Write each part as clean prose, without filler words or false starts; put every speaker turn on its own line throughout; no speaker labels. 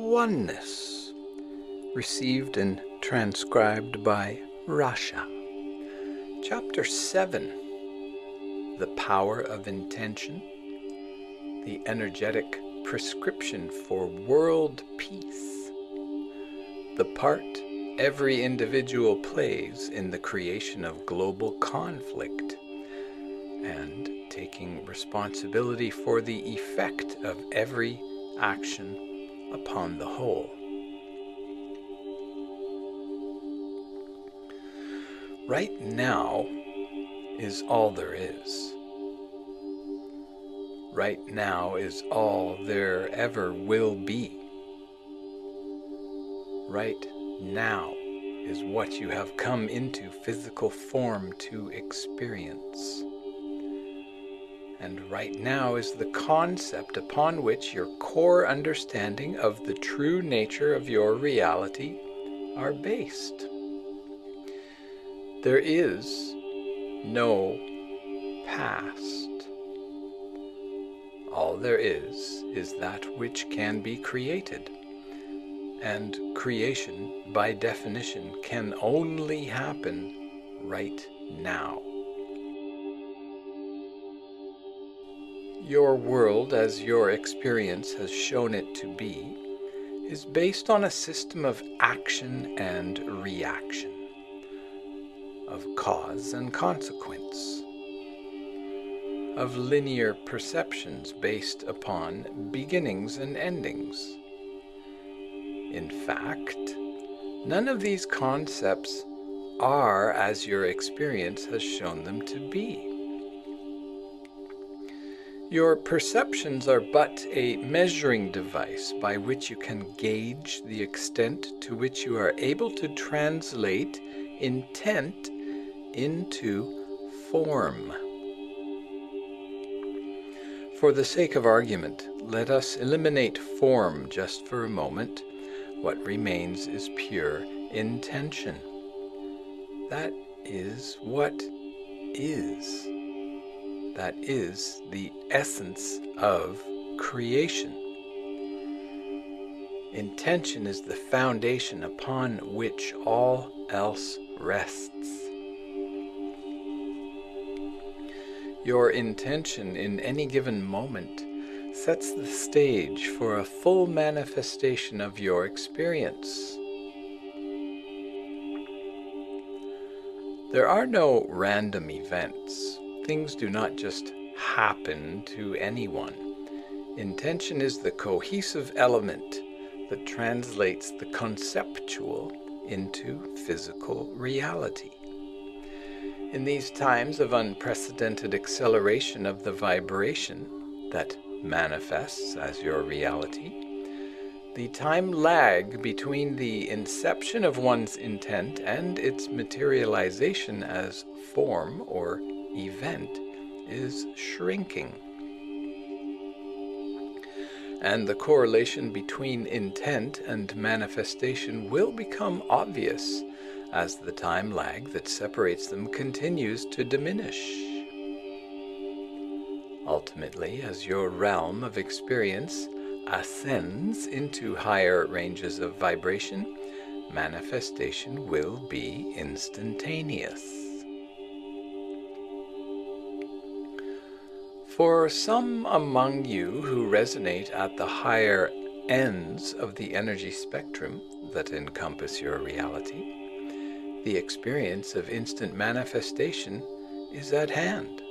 oneness, received and transcribed by Rasha. Chapter 7, the power of intention, the energetic prescription for world peace, the part every individual plays in the creation of global conflict, and taking responsibility for the effect of every action upon the whole. Right now is all there is. Right now is all there ever will be. Right now is what you have come into physical form to experience. And right now is the concept upon which your core understanding of the true nature of your reality are based. There is no past. All there is that which can be created. And creation, by definition, can only happen right now. Your world, as your experience has shown it to be, is based on a system of action and reaction, of cause and consequence, of linear perceptions based upon beginnings and endings. In fact, none of these concepts are as your experience has shown them to be. Your perceptions are but a measuring device by which you can gauge the extent to which you are able to translate intent into form. For the sake of argument, let us eliminate form just for a moment. What remains is pure intention. That is what is. That is the essence of creation. Intention is the foundation upon which all else rests. Your intention in any given moment sets the stage for a full manifestation of your experience. There are no random events. Things do not just happen to anyone. Intention is the cohesive element that translates the conceptual into physical reality. In these times of unprecedented acceleration of the vibration that manifests as your reality, the time lag between the inception of one's intent and its materialization as form or event is shrinking. And the correlation between intent and manifestation will become obvious as the time lag that separates them continues to diminish. Ultimately, as your realm of experience ascends into higher ranges of vibration, manifestation will be instantaneous. For some among you who resonate at the higher ends of the energy spectrum that encompass your reality, the experience of instant manifestation is at hand.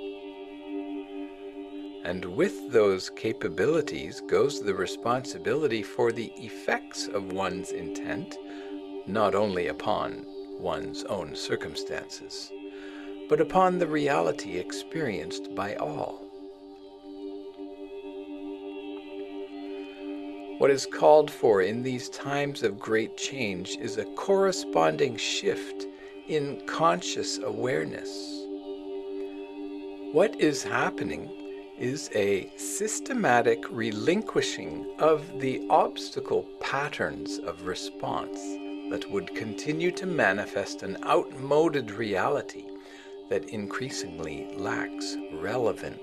And with those capabilities goes the responsibility for the effects of one's intent, not only upon one's own circumstances, but upon the reality experienced by all. What is called for in these times of great change is a corresponding shift in conscious awareness. What is happening is a systematic relinquishing of the obstacle patterns of response that would continue to manifest an outmoded reality that increasingly lacks relevance.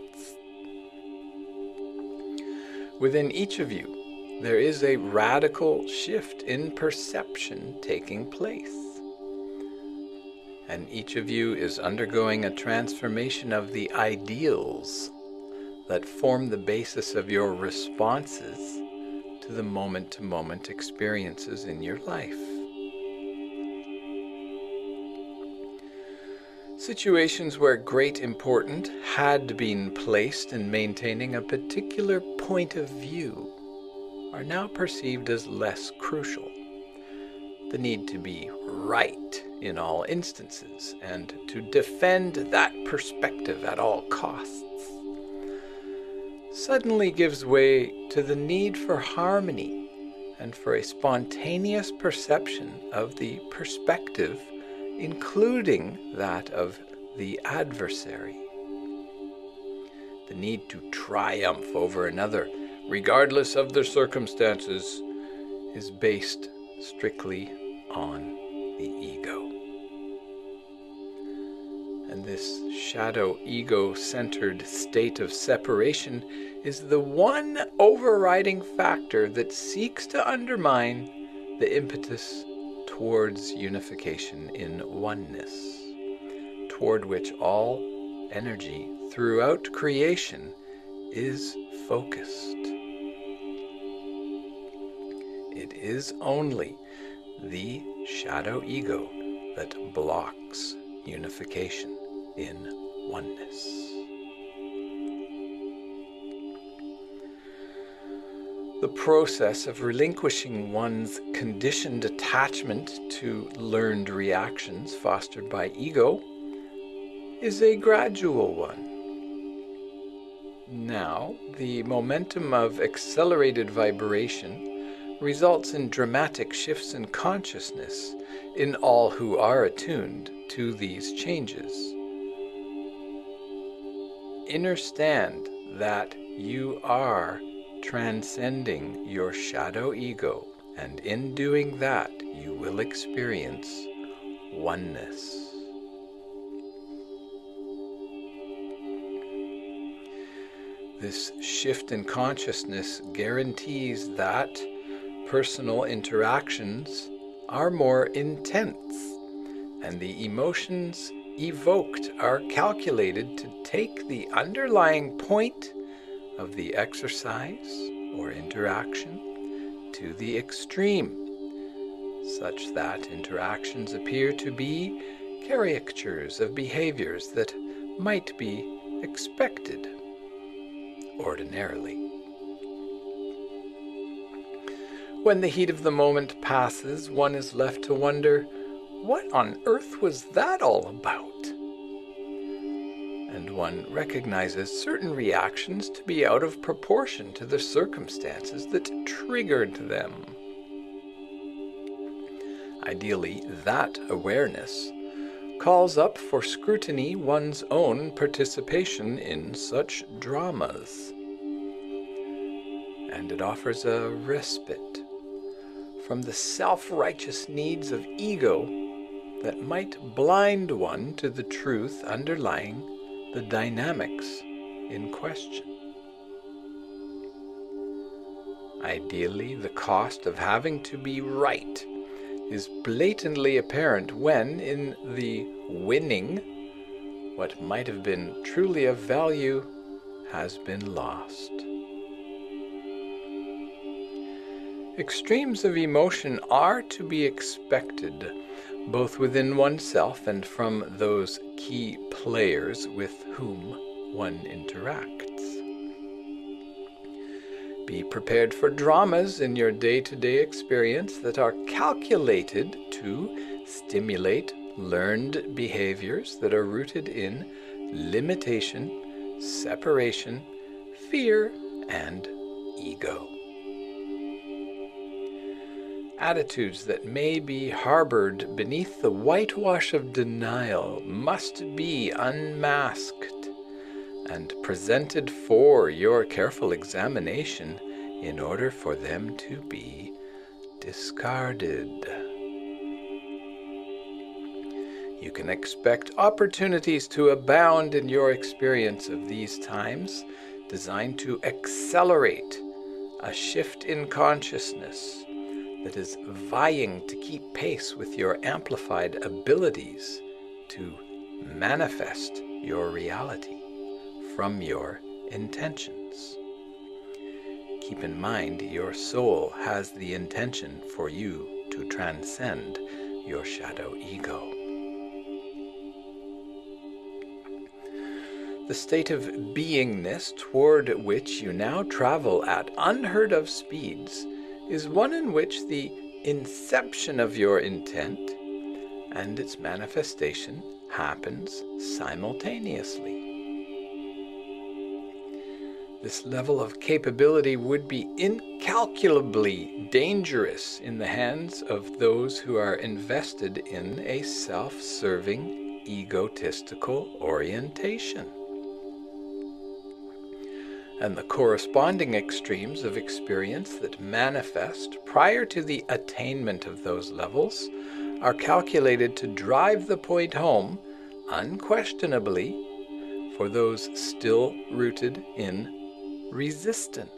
Within each of you, there is a radical shift in perception taking place. And each of you is undergoing a transformation of the ideals that form the basis of your responses to the moment-to-moment experiences in your life. Situations where great importance had been placed in maintaining a particular point of view are now perceived as less crucial. The need to be right in all instances and to defend that perspective at all costs suddenly gives way to the need for harmony and for a spontaneous perception of the perspective, including that of the adversary. The need to triumph over another, regardless of the circumstances, is based strictly on the ego. And this shadow ego-centered state of separation is the one overriding factor that seeks to undermine the impetus towards unification in oneness, toward which all energy throughout creation is focused. It is only the shadow ego that blocks unification in oneness. The process of relinquishing one's conditioned attachment to learned reactions fostered by ego is a gradual one. Now, the momentum of accelerated vibration results in dramatic shifts in consciousness in all who are attuned to these changes. Understand that you are transcending your shadow ego, and in doing that, you will experience oneness. This shift in consciousness guarantees that personal interactions are more intense, and the emotions evoked are calculated to take the underlying point of the exercise or interaction to the extreme, such that interactions appear to be caricatures of behaviors that might be expected ordinarily. When the heat of the moment passes, one is left to wonder, what on earth was that all about? And one recognizes certain reactions to be out of proportion to the circumstances that triggered them. Ideally, that awareness calls up for scrutiny one's own participation in such dramas. And it offers a respite from the self-righteous needs of ego that might blind one to the truth underlying the dynamics in question. Ideally, the cost of having to be right is blatantly apparent when, in the winning, what might have been truly of value has been lost. Extremes of emotion are to be expected, both within oneself and from those key players with whom one interacts. Be prepared for dramas in your day-to-day experience that are calculated to stimulate learned behaviors that are rooted in limitation, separation, fear, and ego. Attitudes that may be harbored beneath the whitewash of denial must be unmasked and presented for your careful examination in order for them to be discarded. You can expect opportunities to abound in your experience of these times, designed to accelerate a shift in consciousness that is vying to keep pace with your amplified abilities to manifest your reality from your intentions. Keep in mind, your soul has the intention for you to transcend your shadow ego. The state of beingness toward which you now travel at unheard of speeds is one in which the inception of your intent and its manifestation happens simultaneously. This level of capability would be incalculably dangerous in the hands of those who are invested in a self-serving, egotistical orientation. And the corresponding extremes of experience that manifest prior to the attainment of those levels are calculated to drive the point home, unquestionably, for those still rooted in resistance.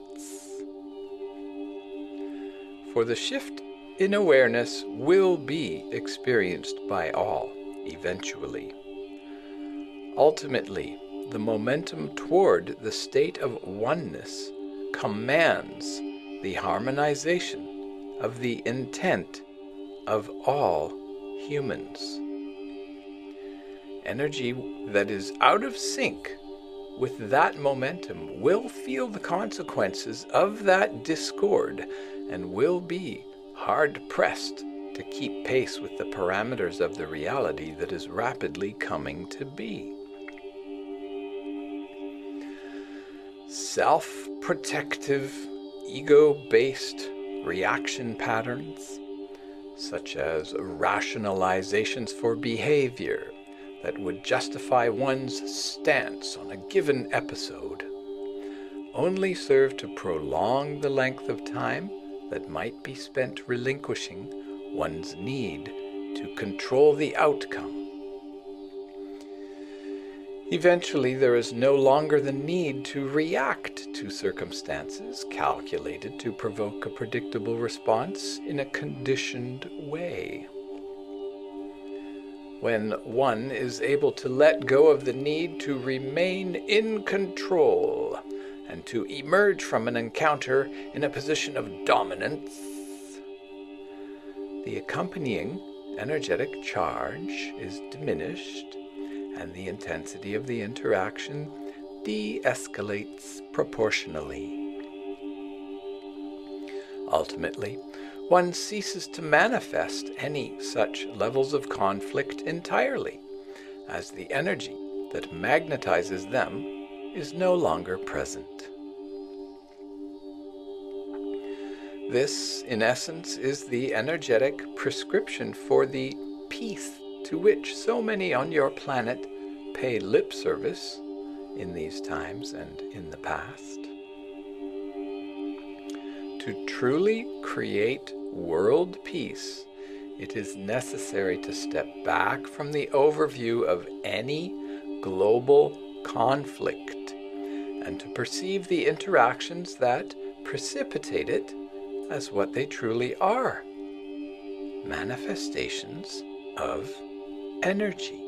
For the shift in awareness will be experienced by all, eventually. Ultimately, the momentum toward the state of oneness commands the harmonization of the intent of all humans. Energy that is out of sync with that momentum will feel the consequences of that discord and will be hard-pressed to keep pace with the parameters of the reality that is rapidly coming to be. Self-protective, ego-based reaction patterns, such as rationalizations for behavior that would justify one's stance on a given episode, only serve to prolong the length of time that might be spent relinquishing one's need to control the outcome. Eventually, there is no longer the need to react to circumstances calculated to provoke a predictable response in a conditioned way. When one is able to let go of the need to remain in control and to emerge from an encounter in a position of dominance, the accompanying energetic charge is diminished and the intensity of the interaction de-escalates proportionally. Ultimately, one ceases to manifest any such levels of conflict entirely, as the energy that magnetizes them is no longer present. This, in essence, is the energetic prescription for the peace to which so many on your planet pay lip service in these times and in the past. To truly create world peace, it is necessary to step back from the overview of any global conflict and to perceive the interactions that precipitate it as what they truly are: manifestations of energy.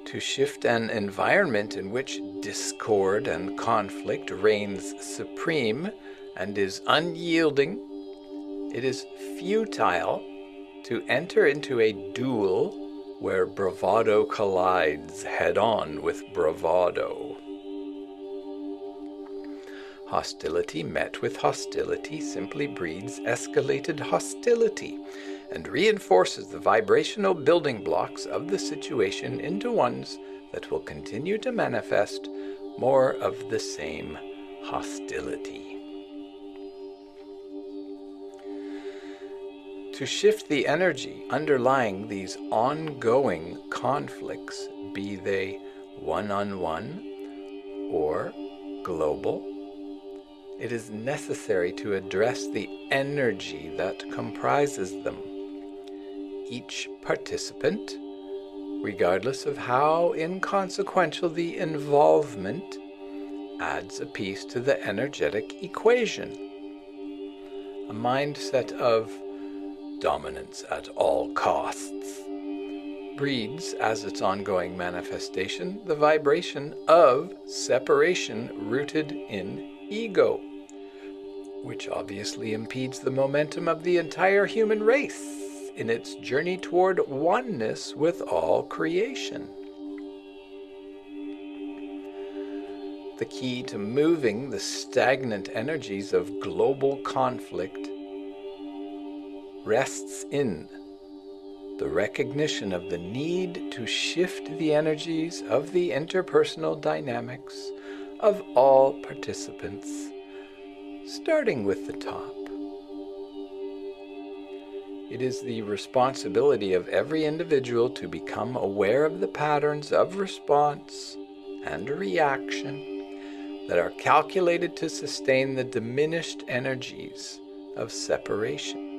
To shift an environment in which discord and conflict reigns supreme and is unyielding, it is futile to enter into a duel where bravado collides head-on with bravado. Hostility met with hostility simply breeds escalated hostility and reinforces the vibrational building blocks of the situation into ones that will continue to manifest more of the same hostility. To shift the energy underlying these ongoing conflicts, be they one-on-one or global, it is necessary to address the energy that comprises them. Each participant, regardless of how inconsequential the involvement, adds a piece to the energetic equation. A mindset of dominance at all costs breeds, as its ongoing manifestation, the vibration of separation rooted in ego, which obviously impedes the momentum of the entire human race in its journey toward oneness with all creation. The key to moving the stagnant energies of global conflict rests in the recognition of the need to shift the energies of the interpersonal dynamics of all participants, starting with the top. It is the responsibility of every individual to become aware of the patterns of response and reaction that are calculated to sustain the diminished energies of separation.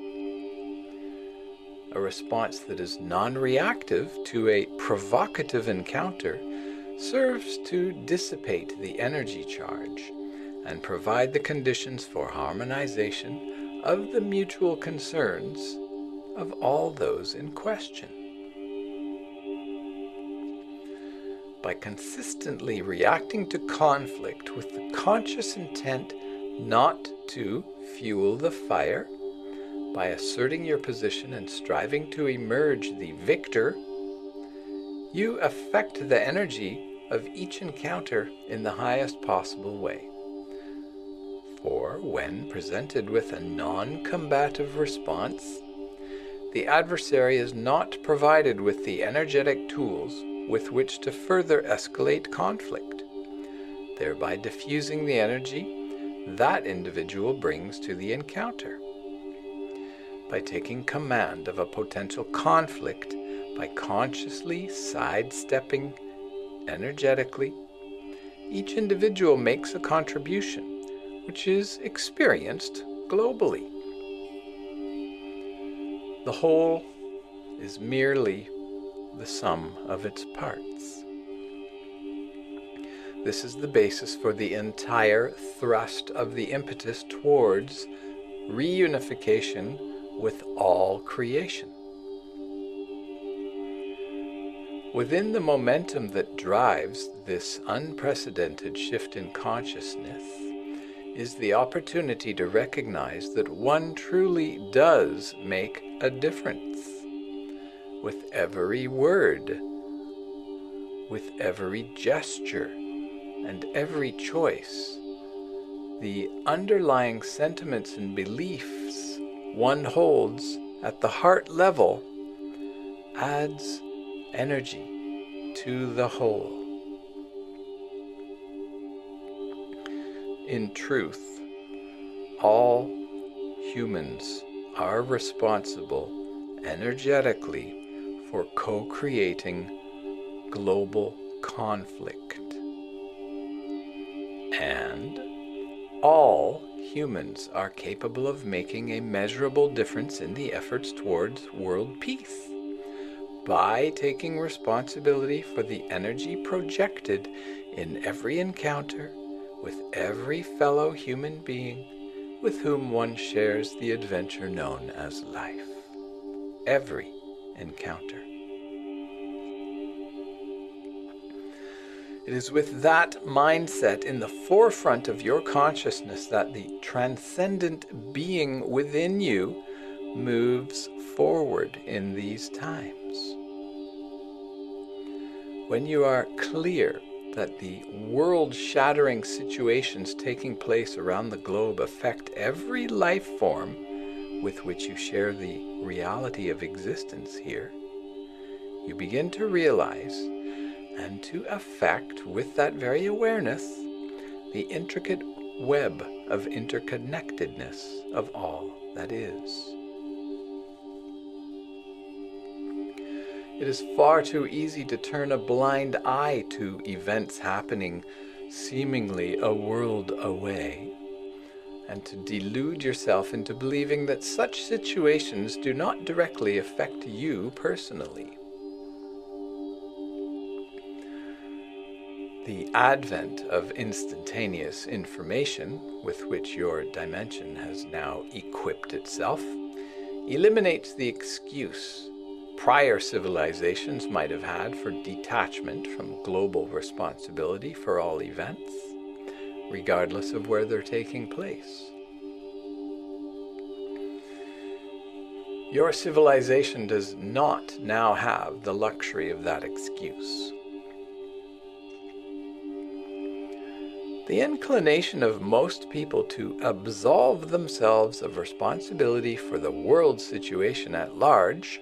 A response that is non-reactive to a provocative encounter serves to dissipate the energy charge and provide the conditions for harmonization of the mutual concerns of all those in question. By consistently reacting to conflict with the conscious intent not to fuel the fire, by asserting your position and striving to emerge the victor, you affect the energy of each encounter in the highest possible way. For when presented with a non-combative response, the adversary is not provided with the energetic tools with which to further escalate conflict, thereby diffusing the energy that individual brings to the encounter. By taking command of a potential conflict, by consciously sidestepping energetically, each individual makes a contribution which is experienced globally. The whole is merely the sum of its parts. This is the basis for the entire thrust of the impetus towards reunification with all creation. Within the momentum that drives this unprecedented shift in consciousness is the opportunity to recognize that one truly does make a difference. With every word, with every gesture, and every choice, the underlying sentiments and beliefs one holds at the heart level adds energy to the whole. In truth, all humans are responsible energetically for co-creating global conflict. And all humans are capable of making a measurable difference in the efforts towards world peace by taking responsibility for the energy projected in every encounter with every fellow human being with whom one shares the adventure known as life. Every encounter. It is with that mindset in the forefront of your consciousness that the transcendent being within you moves forward in these times. When you are clear that the world-shattering situations taking place around the globe affect every life form with which you share the reality of existence here, you begin to realize and to affect with that very awareness the intricate web of interconnectedness of all that is. It is far too easy to turn a blind eye to events happening seemingly a world away, and to delude yourself into believing that such situations do not directly affect you personally. The advent of instantaneous information, with which your dimension has now equipped itself, eliminates the excuse prior civilizations might have had for detachment from global responsibility for all events, regardless of where they're taking place. Your civilization does not now have the luxury of that excuse. The inclination of most people to absolve themselves of responsibility for the world situation at large,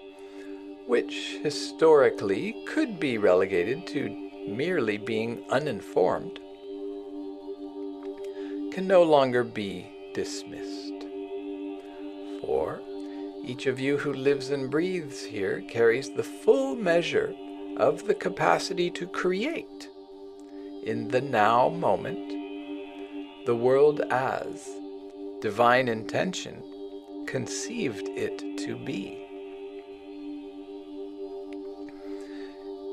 which historically could be relegated to merely being uninformed, can no longer be dismissed. For each of you who lives and breathes here carries the full measure of the capacity to create in the now moment the world as divine intention conceived it to be.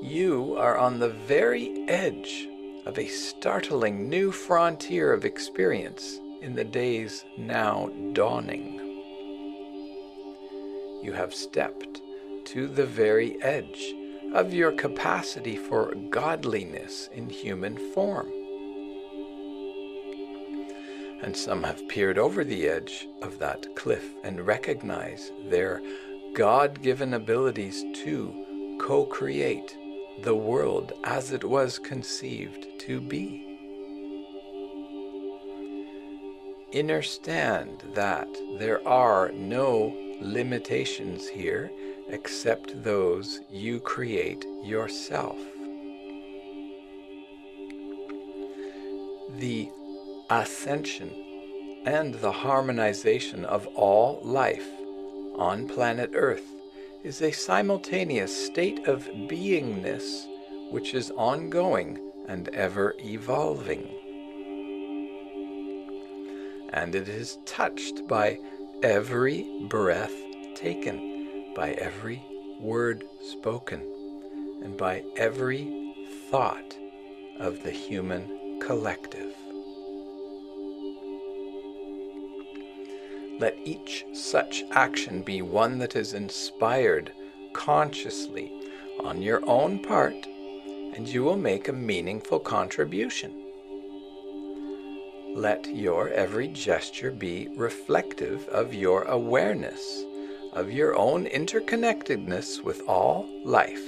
You are on the very edge of a startling new frontier of experience in the days now dawning. You have stepped to the very edge of your capacity for godliness in human form. And some have peered over the edge of that cliff and recognize their God-given abilities to co-create the world as it was conceived to be. Understand that there are no limitations here except those you create yourself. The ascension and the harmonization of all life on planet Earth is a simultaneous state of beingness which is ongoing and ever evolving. And it is touched by every breath taken, by every word spoken, and by every thought of the human collective. Let each such action be one that is inspired consciously on your own part, and you will make a meaningful contribution. Let your every gesture be reflective of your awareness of your own interconnectedness with all life,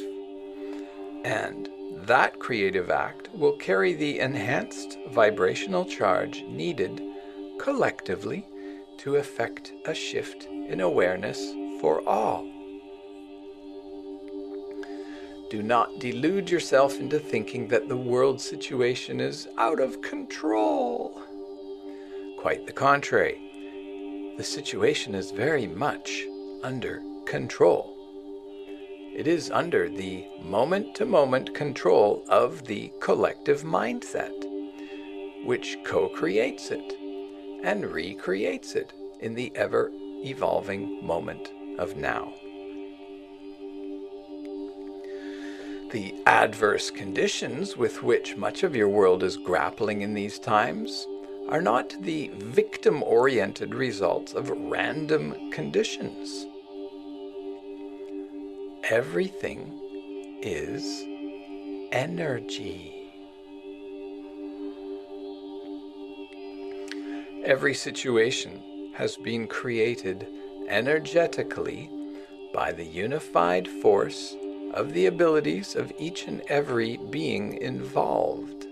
and that creative act will carry the enhanced vibrational charge needed collectively to effect a shift in awareness for all. Do not delude yourself into thinking that the world situation is out of control. Quite the contrary. The situation is very much under control. It is under the moment-to-moment control of the collective mindset, which co-creates it and recreates it in the ever-evolving moment of now. The adverse conditions with which much of your world is grappling in these times are not the victim-oriented results of random conditions. Everything is energy. Every situation has been created energetically by the unified force of the abilities of each and every being involved.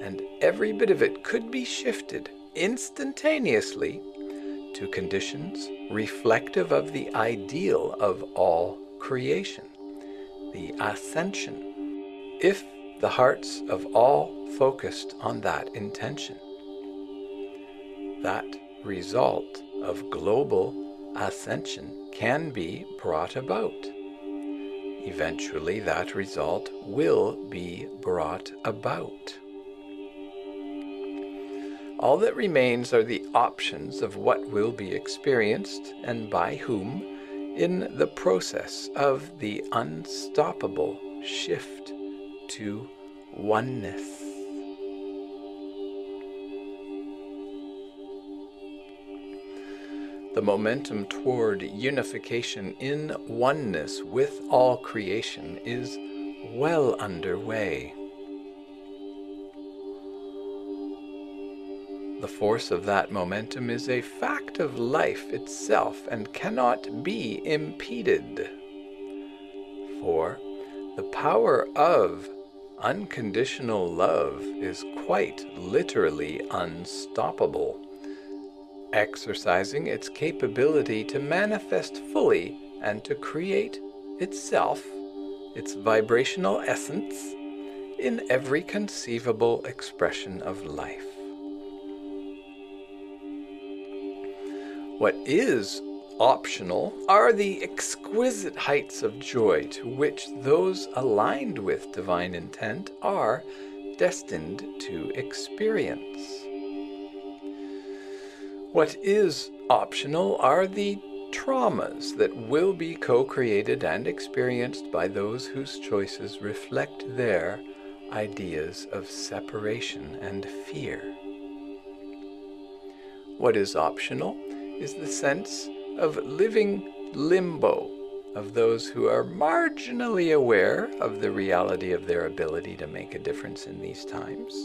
And every bit of it could be shifted instantaneously to conditions reflective of the ideal of all creation, the ascension, if the hearts of all focused on that intention. That result of global ascension can be brought about. Eventually, that result will be brought about. All that remains are the options of what will be experienced and by whom in the process of the unstoppable shift to oneness. The momentum toward unification in oneness with all creation is well underway. The force of that momentum is a fact of life itself and cannot be impeded. For the power of unconditional love is quite literally unstoppable, exercising its capability to manifest fully and to create itself, its vibrational essence, in every conceivable expression of life. What is optional are the exquisite heights of joy to which those aligned with divine intent are destined to experience. What is optional are the traumas that will be co-created and experienced by those whose choices reflect their ideas of separation and fear. What is optional is the sense of living limbo of those who are marginally aware of the reality of their ability to make a difference in these times,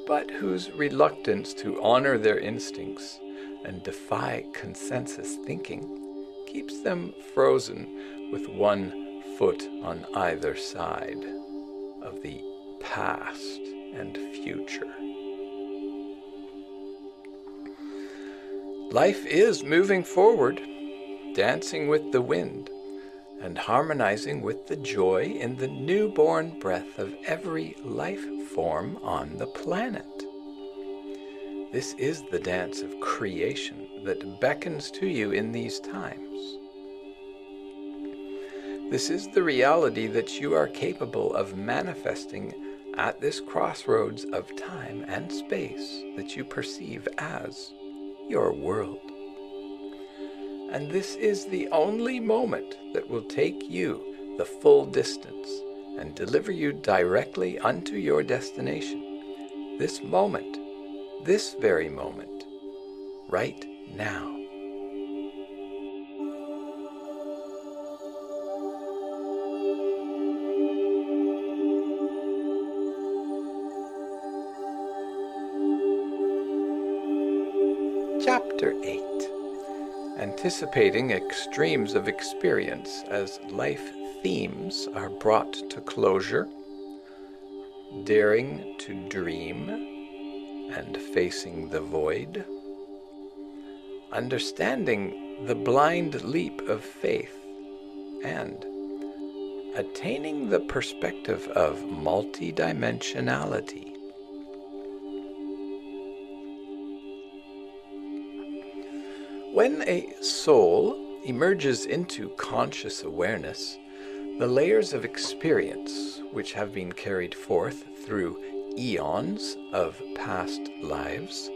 but whose reluctance to honor their instincts and defy consensus thinking keeps them frozen with one foot on either side of the past and future. Life is moving forward, dancing with the wind, and harmonizing with the joy in the newborn breath of every life form on the planet. This is the dance of creation that beckons to you in these times. This is the reality that you are capable of manifesting at this crossroads of time and space that you perceive as your world. And this is the only moment that will take you the full distance and deliver you directly unto your destination. This moment, this very moment, right now. Chapter 8. Anticipating extremes of experience as life themes are brought to closure, daring to dream and facing the void, understanding the blind leap of faith, and attaining the perspective of multidimensionality. When a soul emerges into conscious awareness, the layers of experience which have been carried forth through eons of past lives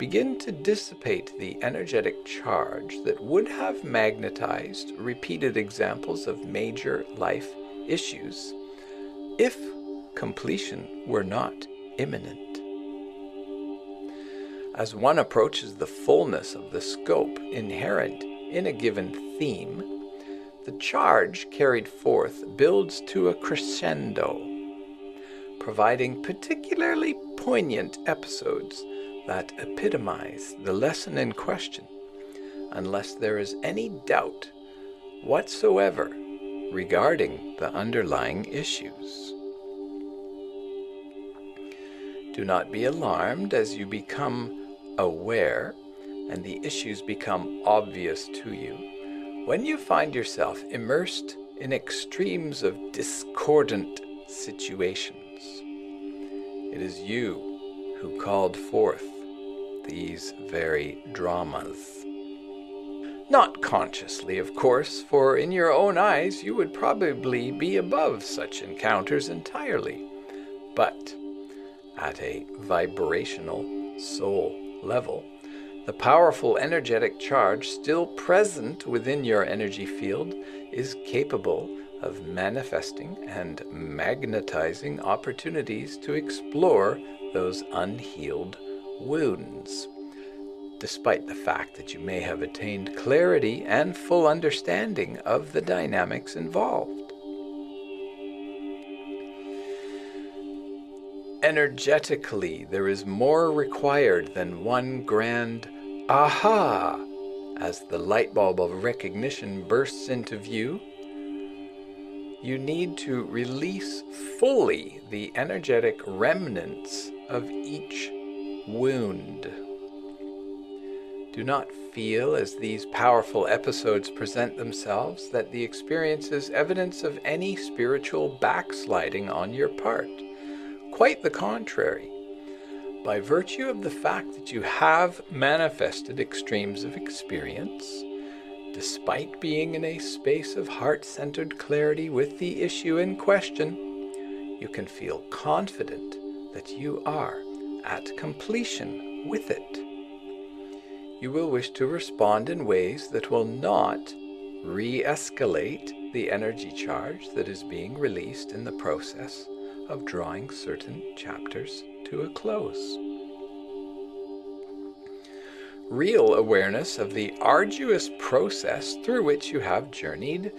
begin to dissipate the energetic charge that would have magnetized repeated examples of major life issues if completion were not imminent. As one approaches the fullness of the scope inherent in a given theme, the charge carried forth builds to a crescendo, providing particularly poignant episodes that epitomize the lesson in question, unless there is any doubt whatsoever regarding the underlying issues. Do not be alarmed as you become aware and the issues become obvious to you when you find yourself immersed in extremes of discordant situations. It is you who called forth these very dramas. Not consciously, of course, for in your own eyes you would probably be above such encounters entirely, but at a vibrational soul level, the powerful energetic charge still present within your energy field is capable of manifesting and magnetizing opportunities to explore those unhealed wounds, despite the fact that you may have attained clarity and full understanding of the dynamics involved. Energetically, there is more required than one grand aha as the light bulb of recognition bursts into view. You need to release fully the energetic remnants of each wound. Do not feel, as these powerful episodes present themselves, that the experience is evidence of any spiritual backsliding on your part. Quite the contrary. By virtue of the fact that you have manifested extremes of experience, despite being in a space of heart-centered clarity with the issue in question, you can feel confident that you are at completion with it. You will wish to respond in ways that will not re-escalate the energy charge that is being released in the process of drawing certain chapters to a close. Real awareness of the arduous process through which you have journeyed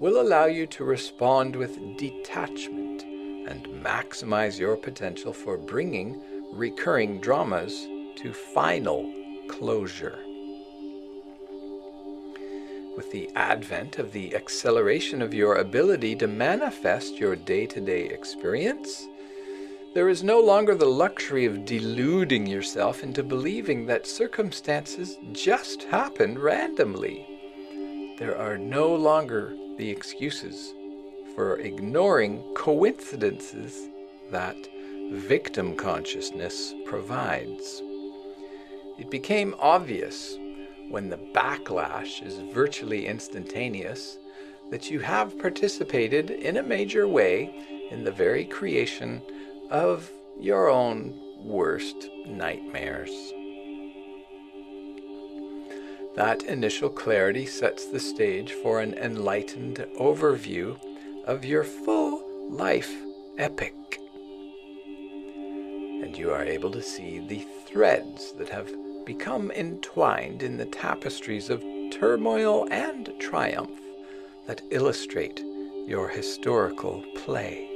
will allow you to respond with detachment and maximize your potential for bringing recurring dramas to final closure. With the advent of the acceleration of your ability to manifest your day-to-day experience, there is no longer the luxury of deluding yourself into believing that circumstances just happen randomly. There are no longer the excuses for ignoring coincidences that victim consciousness provides. It became obvious when the backlash is virtually instantaneous that you have participated in a major way in the very creation of your own worst nightmares. That initial clarity sets the stage for an enlightened overview of your full life epic. And you are able to see the threads that have become entwined in the tapestries of turmoil and triumph that illustrate your historical play.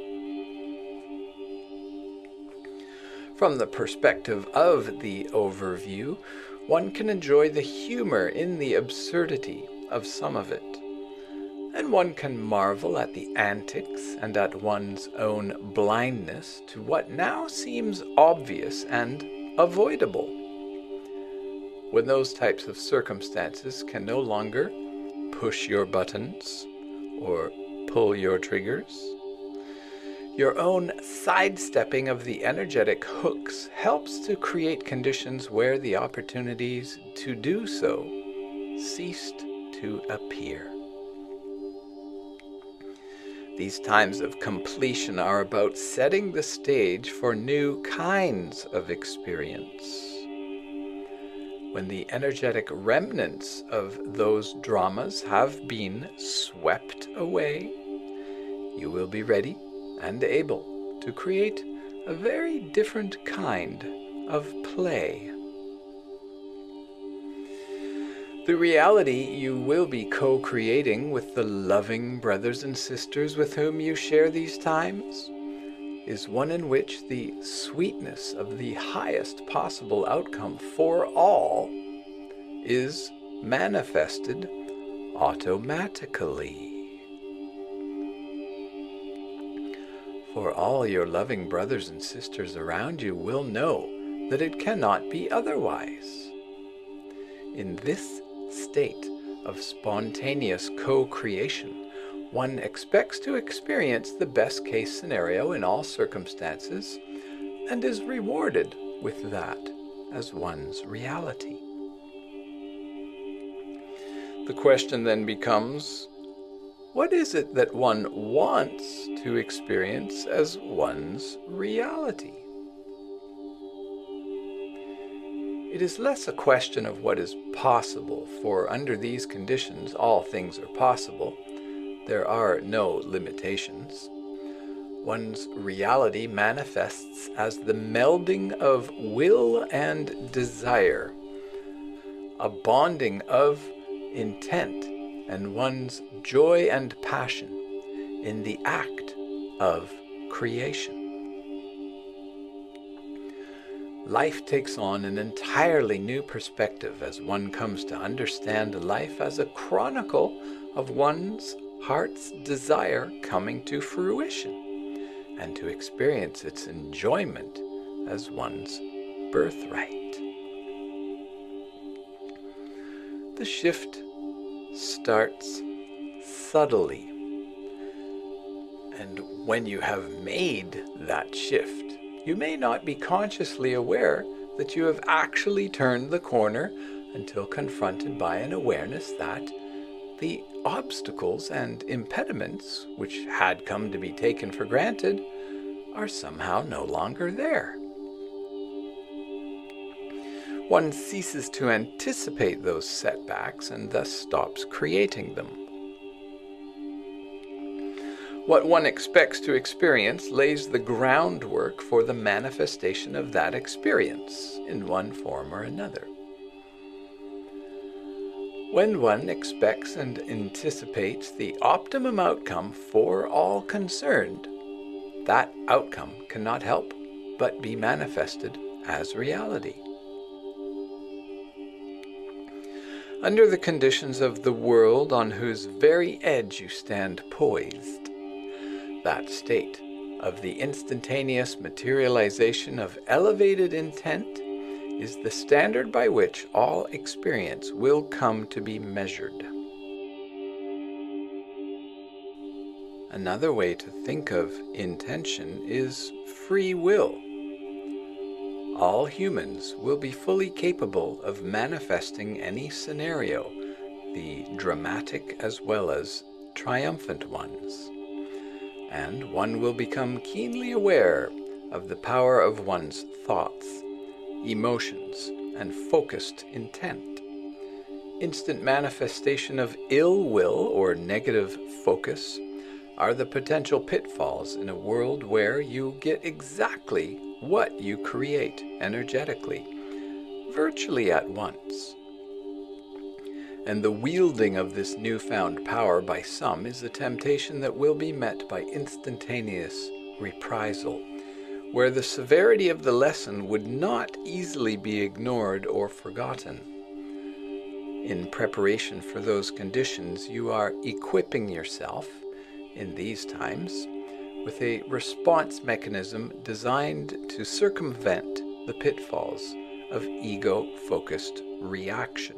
From the perspective of the overview, one can enjoy the humor in the absurdity of some of it, and one can marvel at the antics and at one's own blindness to what now seems obvious and avoidable. When those types of circumstances can no longer push your buttons or pull your triggers, your own sidestepping of the energetic hooks helps to create conditions where the opportunities to do so ceased to appear. These times of completion are about setting the stage for new kinds of experience. When the energetic remnants of those dramas have been swept away, you will be ready and able to create a very different kind of play. The reality you will be co-creating with the loving brothers and sisters with whom you share these times is one in which the sweetness of the highest possible outcome for all is manifested automatically. For all your loving brothers and sisters around you will know that it cannot be otherwise. In this state of spontaneous co-creation, one expects to experience the best-case scenario in all circumstances and is rewarded with that as one's reality. The question then becomes, what is it that one wants to experience as one's reality? It is less a question of what is possible, for under these conditions all things are possible, there are no limitations. One's reality manifests as the melding of will and desire, a bonding of intent, and one's joy and passion in the act of creation. Life takes on an entirely new perspective as one comes to understand life as a chronicle of one's heart's desire coming to fruition, and to experience its enjoyment as one's birthright. The shift starts subtly, and when you have made that shift, you may not be consciously aware that you have actually turned the corner until confronted by an awareness that the obstacles and impediments, which had come to be taken for granted, are somehow no longer there. One ceases to anticipate those setbacks and thus stops creating them. What one expects to experience lays the groundwork for the manifestation of that experience in one form or another. When one expects and anticipates the optimum outcome for all concerned, that outcome cannot help but be manifested as reality. Under the conditions of the world on whose very edge you stand poised, that state of the instantaneous materialization of elevated intent is the standard by which all experience will come to be measured. Another way to think of intention is free will. All humans will be fully capable of manifesting any scenario, the dramatic as well as triumphant ones. And one will become keenly aware of the power of one's thoughts, emotions, and focused intent. Instant manifestation of ill will or negative focus are the potential pitfalls in a world where you get exactly what you create energetically, virtually at once. And the wielding of this newfound power by some is a temptation that will be met by instantaneous reprisal, where the severity of the lesson would not easily be ignored or forgotten. In preparation for those conditions, you are equipping yourself, in these times, with a response mechanism designed to circumvent the pitfalls of ego-focused reaction.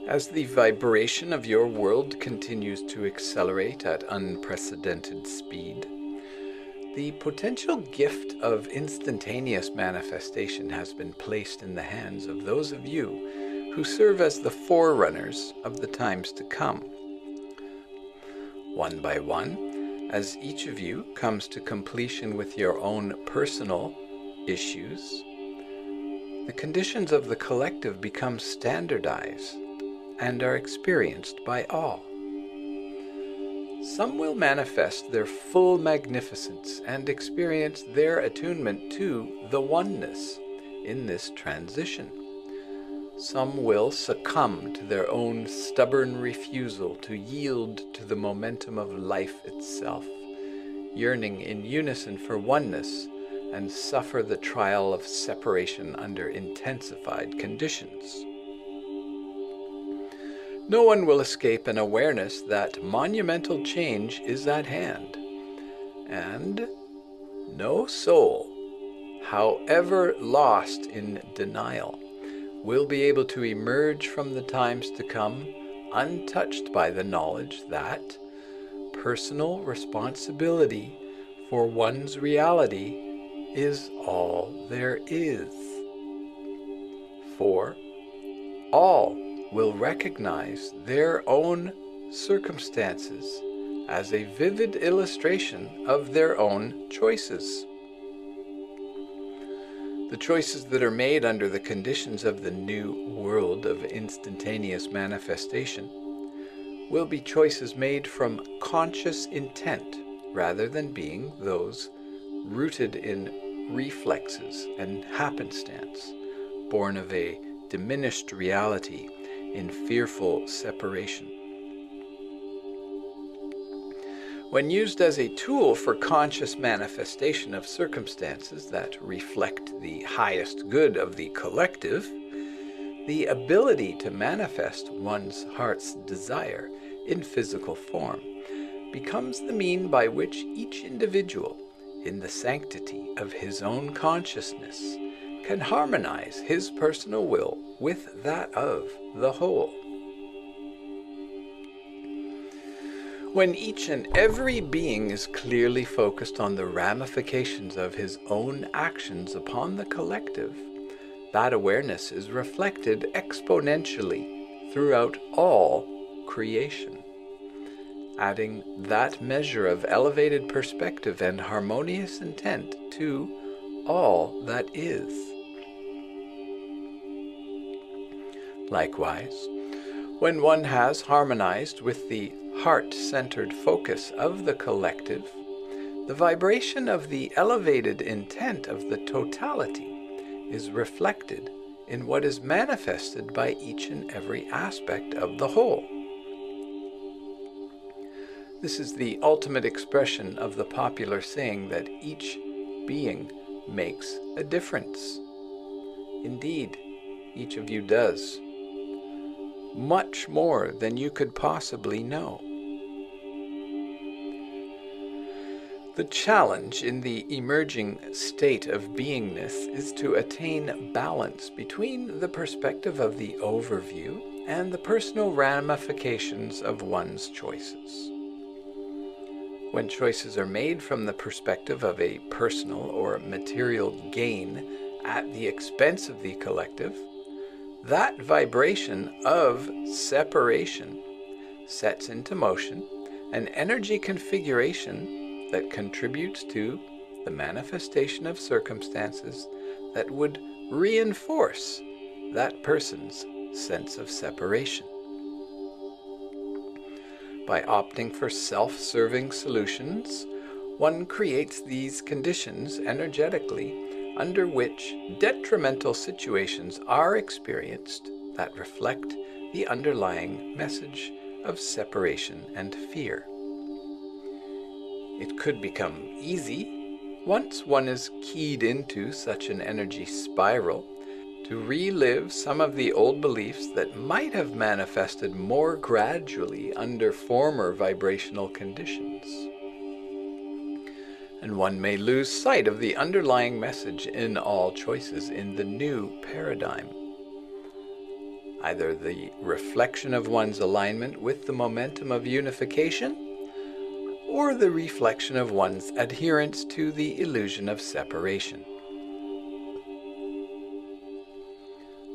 As the vibration of your world continues to accelerate at unprecedented speed, the potential gift of instantaneous manifestation has been placed in the hands of those of you who serve as the forerunners of the times to come. One by one, as each of you comes to completion with your own personal issues, the conditions of the collective become standardized and are experienced by all. Some will manifest their full magnificence and experience their attunement to the oneness in this transition. Some will succumb to their own stubborn refusal to yield to the momentum of life itself, yearning in unison for oneness, and suffer the trial of separation under intensified conditions. No one will escape an awareness that monumental change is at hand, and no soul, however lost in denial, will be able to emerge from the times to come untouched by the knowledge that personal responsibility for one's reality is all there is. For all will recognize their own circumstances as a vivid illustration of their own choices. The choices that are made under the conditions of the new world of instantaneous manifestation will be choices made from conscious intent rather than being those rooted in reflexes and happenstance, born of a diminished reality in fearful separation. When used as a tool for conscious manifestation of circumstances that reflect the highest good of the collective, the ability to manifest one's heart's desire in physical form becomes the mean by which each individual, in the sanctity of his own consciousness, can harmonize his personal will with that of the whole. When each and every being is clearly focused on the ramifications of his own actions upon the collective, that awareness is reflected exponentially throughout all creation, adding that measure of elevated perspective and harmonious intent to all that is. Likewise, when one has harmonized with the heart-centered focus of the collective, the vibration of the elevated intent of the totality is reflected in what is manifested by each and every aspect of the whole. This is the ultimate expression of the popular saying that each being makes a difference. Indeed, each of you does. Much more than you could possibly know. The challenge in the emerging state of beingness is to attain balance between the perspective of the overview and the personal ramifications of one's choices. When choices are made from the perspective of a personal or material gain at the expense of the collective, that vibration of separation sets into motion an energy configuration that contributes to the manifestation of circumstances that would reinforce that person's sense of separation. By opting for self-serving solutions, one creates these conditions energetically under which detrimental situations are experienced that reflect the underlying message of separation and fear. It could become easy, once one is keyed into such an energy spiral, to relive some of the old beliefs that might have manifested more gradually under former vibrational conditions. And one may lose sight of the underlying message in all choices in the new paradigm. Either the reflection of one's alignment with the momentum of unification, or the reflection of one's adherence to the illusion of separation.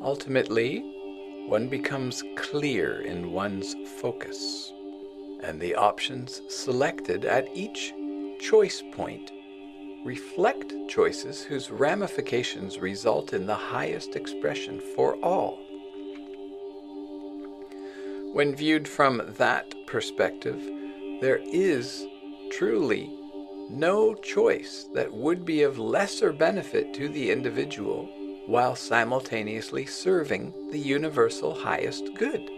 Ultimately, one becomes clear in one's focus, and the options selected at each choice point reflect choices whose ramifications result in the highest expression for all. When viewed from that perspective, there is truly no choice that would be of lesser benefit to the individual while simultaneously serving the universal highest good.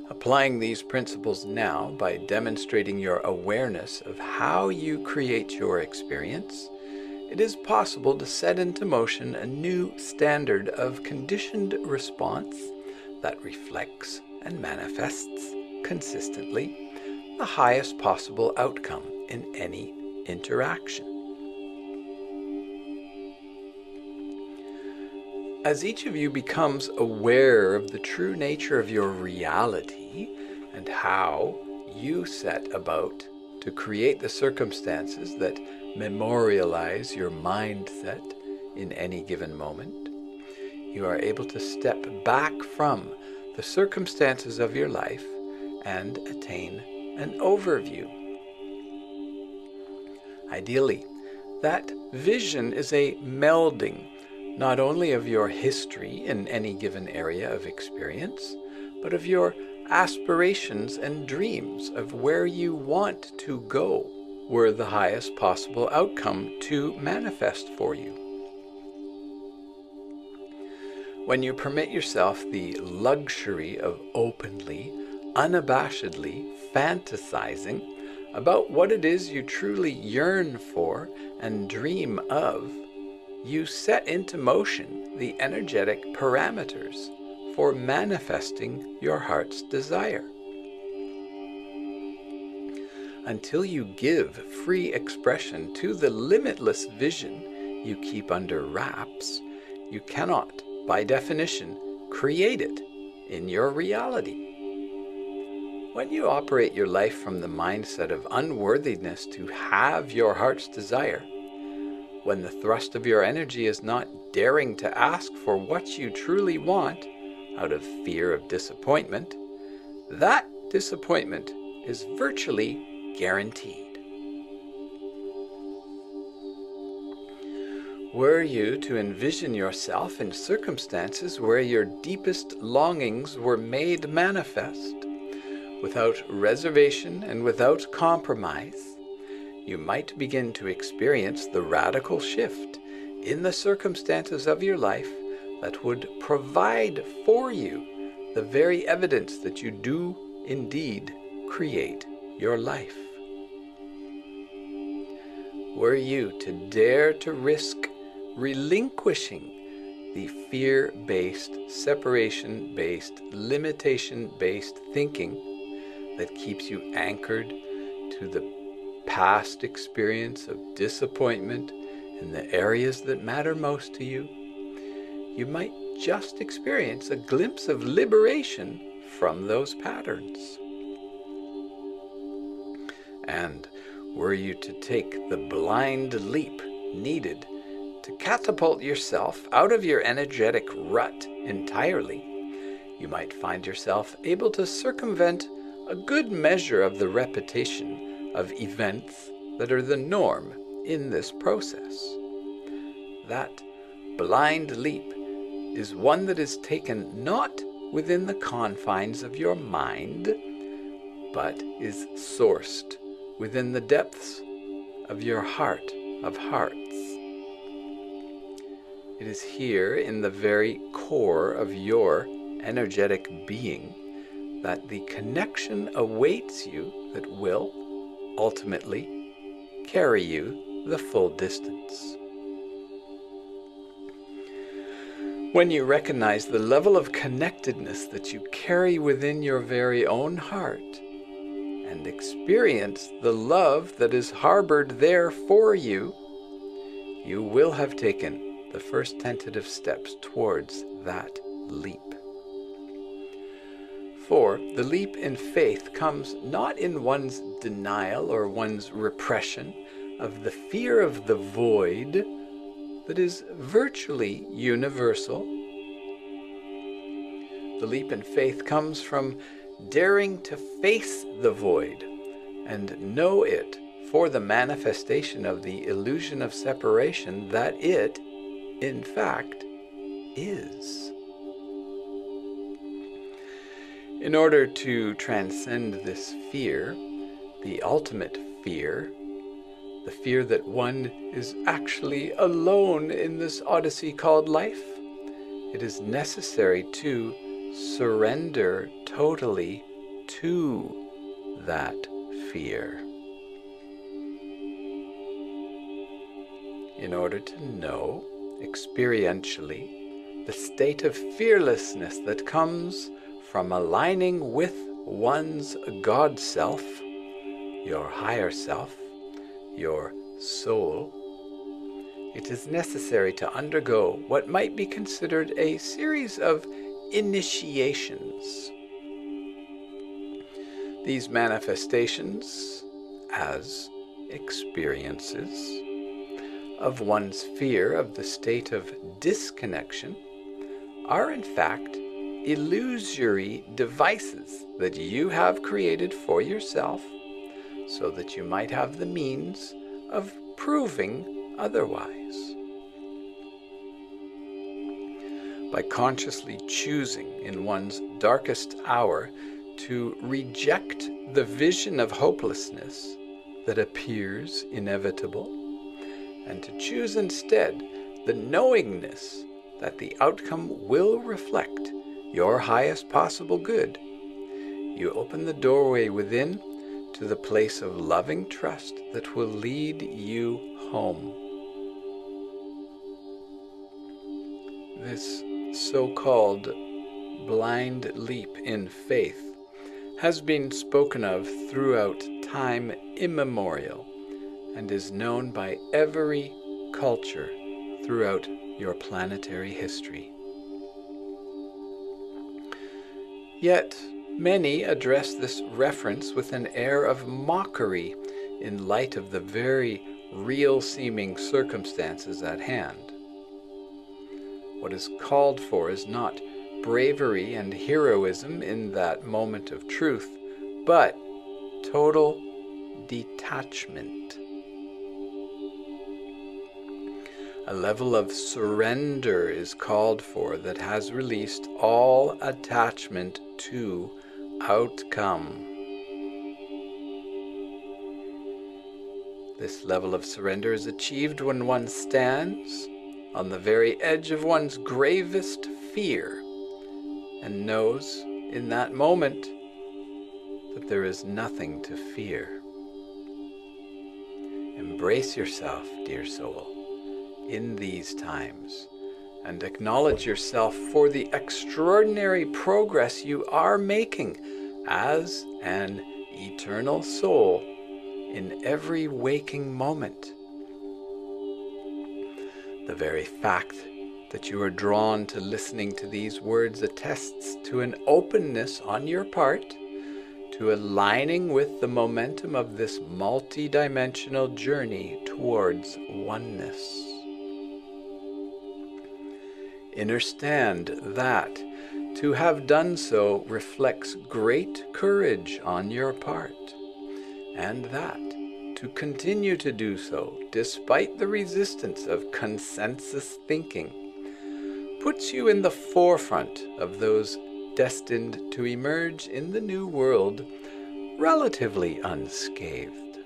Applying these principles now by demonstrating your awareness of how you create your experience, it is possible to set into motion a new standard of conditioned response that reflects and manifests consistently the highest possible outcome in any interaction. As each of you becomes aware of the true nature of your reality and how you set about to create the circumstances that memorialize your mindset in any given moment, you are able to step back from the circumstances of your life and attain an overview. Ideally, that vision is a melding not only of your history in any given area of experience, but of your aspirations and dreams of where you want to go, were the highest possible outcome to manifest for you. When you permit yourself the luxury of openly, unabashedly fantasizing about what it is you truly yearn for and dream of, you set into motion the energetic parameters for manifesting your heart's desire. Until you give free expression to the limitless vision you keep under wraps, you cannot, by definition, create it in your reality. When you operate your life from the mindset of unworthiness to have your heart's desire, when the thrust of your energy is not daring to ask for what you truly want out of fear of disappointment, that disappointment is virtually guaranteed. Were you to envision yourself in circumstances where your deepest longings were made manifest, without reservation and without compromise, you might begin to experience the radical shift in the circumstances of your life that would provide for you the very evidence that you do indeed create your life. Were you to dare to risk relinquishing the fear-based, separation-based, limitation-based thinking that keeps you anchored to the past experience of disappointment in the areas that matter most to you, you might just experience a glimpse of liberation from those patterns. And were you to take the blind leap needed to catapult yourself out of your energetic rut entirely, you might find yourself able to circumvent a good measure of the repetition of events that are the norm in this process. That blind leap is one that is taken not within the confines of your mind, but is sourced within the depths of your heart of hearts. It is here in the very core of your energetic being that the connection awaits you that will, ultimately, carry you the full distance. When you recognize the level of connectedness that you carry within your very own heart, and experience the love that is harbored there for you, you will have taken the first tentative steps towards that leap. For the leap in faith comes not in one's denial or one's repression of the fear of the void that is virtually universal. The leap in faith comes from daring to face the void and know it for the manifestation of the illusion of separation that it, in fact, is. In order to transcend this fear, the ultimate fear, the fear that one is actually alone in this odyssey called life, it is necessary to surrender totally to that fear. In order to know experientially the state of fearlessness that comes from aligning with one's God self, your higher self, your soul, it is necessary to undergo what might be considered a series of initiations. These manifestations, as experiences of one's fear of the state of disconnection, are in fact illusory devices that you have created for yourself so that you might have the means of proving otherwise. by consciously choosing in one's darkest hour to reject the vision of hopelessness that appears inevitable, and to choose instead the knowingness that the outcome will reflect your highest possible good, you open the doorway within to the place of loving trust that will lead you home. This so-called blind leap in faith has been spoken of throughout time immemorial and is known by every culture throughout your planetary history. Yet, many address this reference with an air of mockery in light of the very real-seeming circumstances at hand. What is called for is not bravery and heroism in that moment of truth, but total detachment. A level of surrender is called for that has released all attachment to outcome. This level of surrender is achieved when one stands on the very edge of one's gravest fear and knows in that moment that there is nothing to fear. Embrace yourself, dear soul, in these times, and acknowledge yourself for the extraordinary progress you are making as an eternal soul in every waking moment. The very fact that you are drawn to listening to these words attests to an openness on your part to aligning with the momentum of this multi-dimensional journey towards oneness. Understand that to have done so reflects great courage on your part, and that to continue to do so, despite the resistance of consensus thinking, puts you in the forefront of those destined to emerge in the new world relatively unscathed.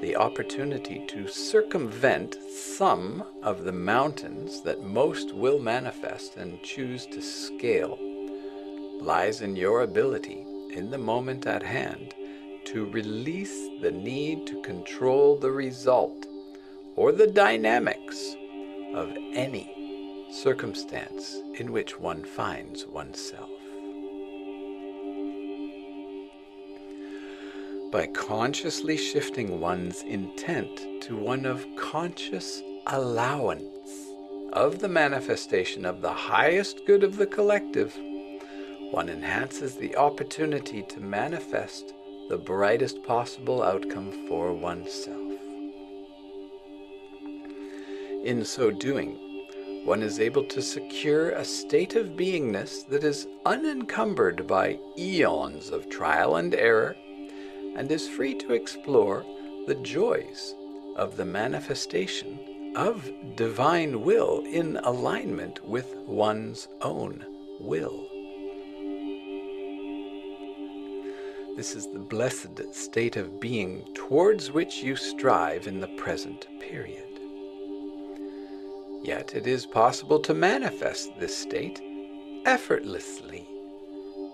The opportunity to circumvent some of the mountains that most will manifest and choose to scale lies in your ability, in the moment at hand, to release the need to control the result or the dynamics of any circumstance in which one finds oneself. By consciously shifting one's intent to one of conscious allowance of the manifestation of the highest good of the collective, one enhances the opportunity to manifest the brightest possible outcome for oneself. In so doing, one is able to secure a state of beingness that is unencumbered by eons of trial and error, and is free to explore the joys of the manifestation of divine will in alignment with one's own will. This is the blessed state of being towards which you strive in the present period. Yet it is possible to manifest this state effortlessly,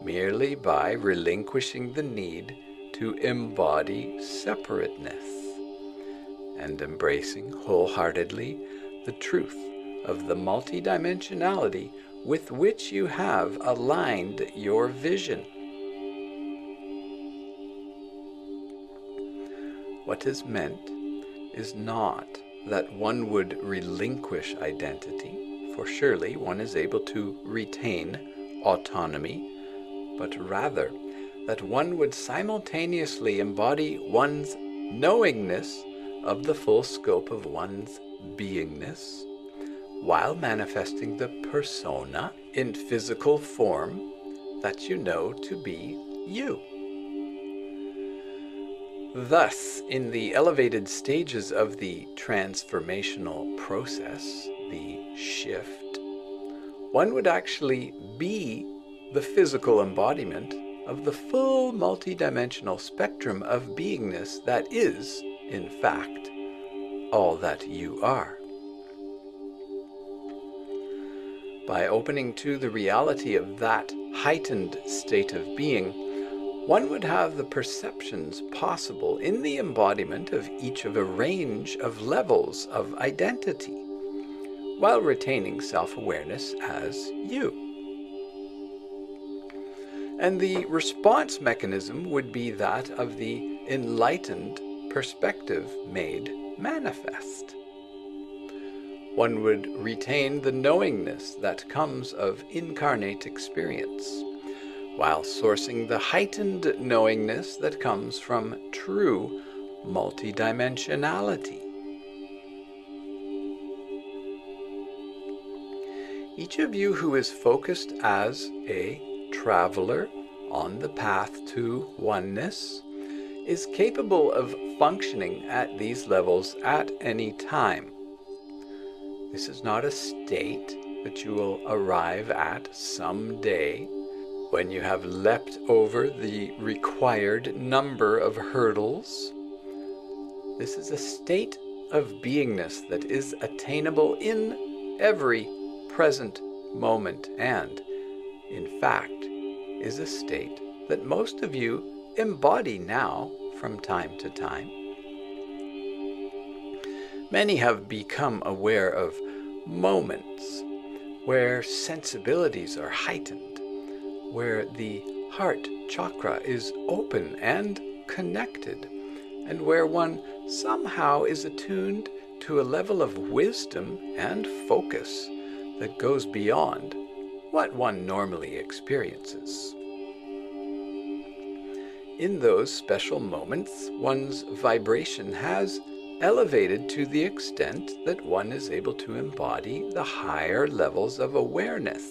merely by relinquishing the need to embody separateness and embracing wholeheartedly the truth of the multidimensionality with which you have aligned your vision. What is meant is not that one would relinquish identity, for surely one is able to retain autonomy, but rather that one would simultaneously embody one's knowingness of the full scope of one's beingness, while manifesting the persona in physical form that you know to be you. Thus, in the elevated stages of the transformational process, the shift, one would actually be the physical embodiment of the full multidimensional spectrum of beingness that is, in fact, all that you are. By opening to the reality of that heightened state of being, one would have the perceptions possible in the embodiment of each of a range of levels of identity, while retaining self-awareness as you. And the response mechanism would be that of the enlightened perspective made manifest. One would retain the knowingness that comes of incarnate experience, while sourcing the heightened knowingness that comes from true multidimensionality. Each of you who is focused as a traveler on the path to oneness is capable of functioning at these levels at any time. This is not a state that you will arrive at someday when you have leapt over the required number of hurdles. This is a state of beingness that is attainable in every present moment and, in fact, is a state that most of you embody now from time to time. Many have become aware of moments where sensibilities are heightened, where the heart chakra is open and connected, and where one somehow is attuned to a level of wisdom and focus that goes beyond what one normally experiences. In those special moments, one's vibration has elevated to the extent that one is able to embody the higher levels of awareness,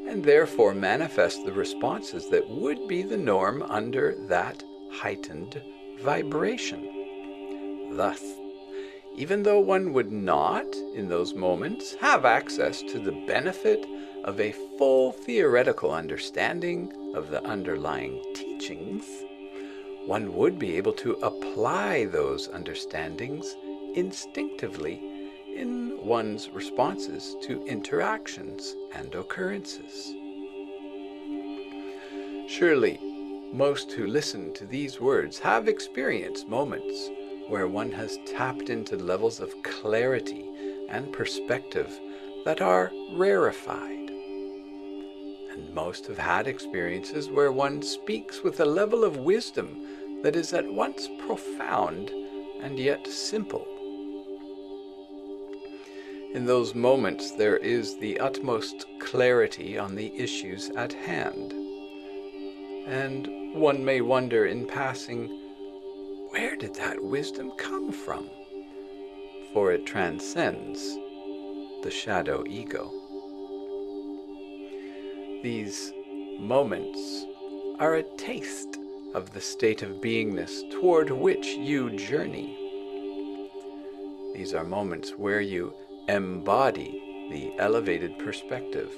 and therefore manifest the responses that would be the norm under that heightened vibration. Thus, even though one would not, in those moments, have access to the benefit of a full theoretical understanding of the underlying teachings, one would be able to apply those understandings instinctively in one's responses to interactions and occurrences. Surely, most who listen to these words have experienced moments where one has tapped into levels of clarity and perspective that are rarefied. And most have had experiences where one speaks with a level of wisdom that is at once profound and yet simple. In those moments, there is the utmost clarity on the issues at hand. And one may wonder in passing, where did that wisdom come from? For it transcends the shadow ego. These moments are a taste of the state of beingness toward which you journey. These are moments where you embody the elevated perspective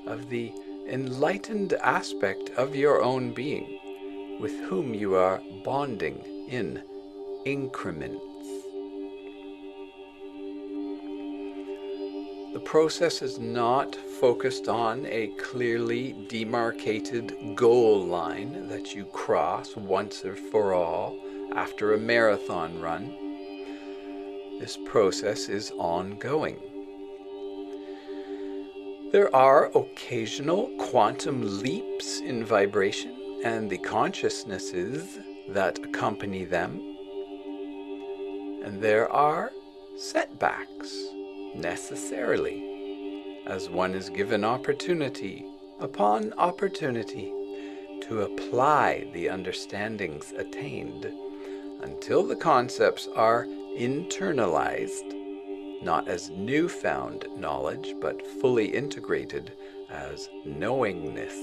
of the enlightened aspect of your own being, with whom you are bonding in increments. The process is not focused on a clearly demarcated goal line that you cross once and for all after a marathon run. This process is ongoing. There are occasional quantum leaps in vibration and the consciousnesses that accompany them. And there are setbacks, necessarily, as one is given opportunity upon opportunity to apply the understandings attained until the concepts are internalized, not as newfound knowledge, but fully integrated as knowingness.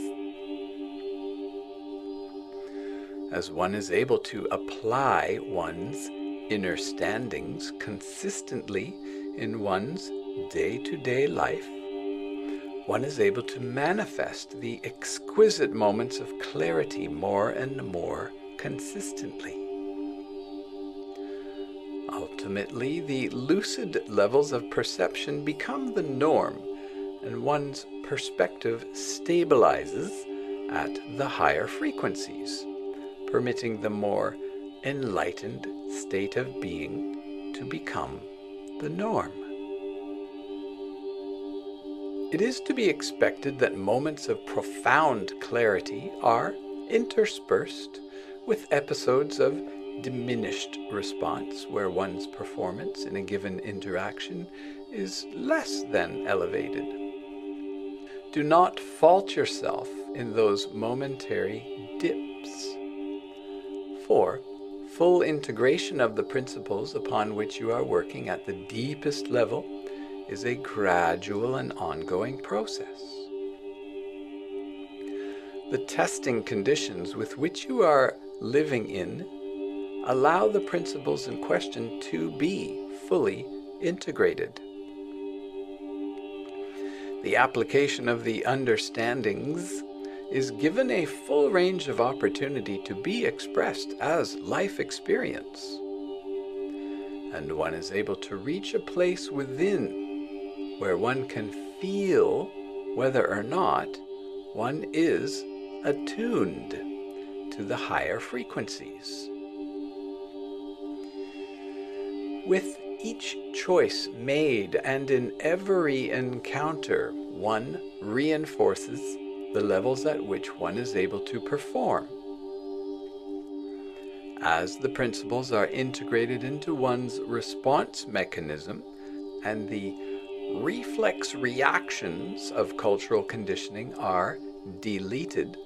As one is able to apply one's inner standings consistently in one's day-to-day life, one is able to manifest the exquisite moments of clarity more and more consistently. Ultimately, the lucid levels of perception become the norm, and one's perspective stabilizes at the higher frequencies, permitting the more enlightened state of being to become the norm. It is to be expected that moments of profound clarity are interspersed with episodes of diminished response, where one's performance in a given interaction is less than elevated. Do not fault yourself in those momentary dips. For full integration of the principles upon which you are working at the deepest level is a gradual and ongoing process. The testing conditions with which you are living in allow the principles in question to be fully integrated. The application of the understandings is given a full range of opportunity to be expressed as life experience, and one is able to reach a place within where one can feel whether or not one is attuned to the higher frequencies. With each choice made and in every encounter, one reinforces the levels at which one is able to perform. As the principles are integrated into one's response mechanism and the reflex reactions of cultural conditioning are deleted,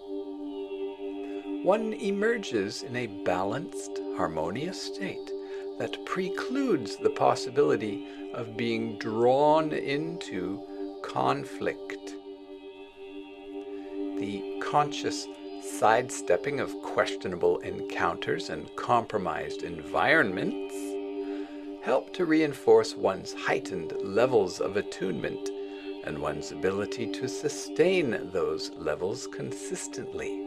one emerges in a balanced, harmonious state that precludes the possibility of being drawn into conflict. The conscious sidestepping of questionable encounters and compromised environments help to reinforce one's heightened levels of attunement and one's ability to sustain those levels consistently.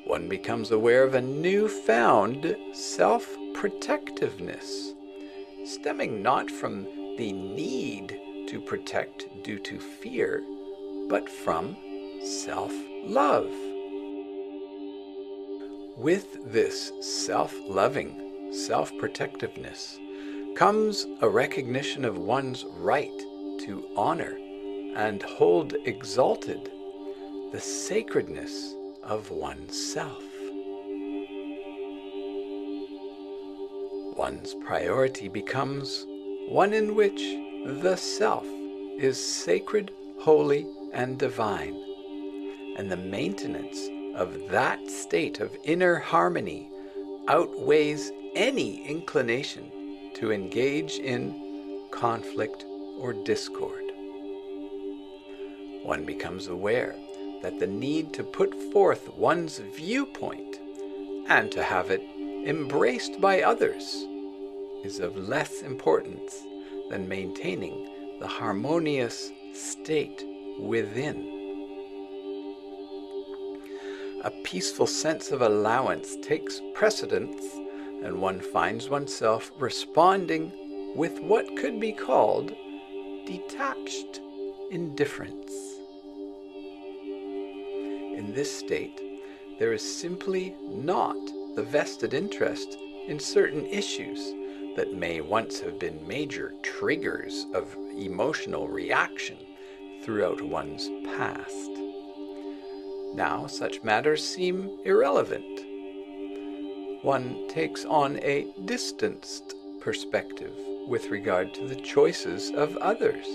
One becomes aware of a newfound self-protectiveness, stemming not from the need to protect due to fear, but from self-love. With this self-loving, self-protectiveness comes a recognition of one's right to honor and hold exalted the sacredness of oneself. One's priority becomes one in which the self is sacred, holy, and divine, and the maintenance of that state of inner harmony outweighs any inclination to engage in conflict or discord. One becomes aware that the need to put forth one's viewpoint and to have it embraced by others is of less importance than maintaining the harmonious state within. A peaceful sense of allowance takes precedence, and one finds oneself responding with what could be called detached indifference. In this state, there is simply not the vested interest in certain issues that may once have been major triggers of emotional reaction throughout one's past. Now such matters seem irrelevant. One takes on a distanced perspective with regard to the choices of others,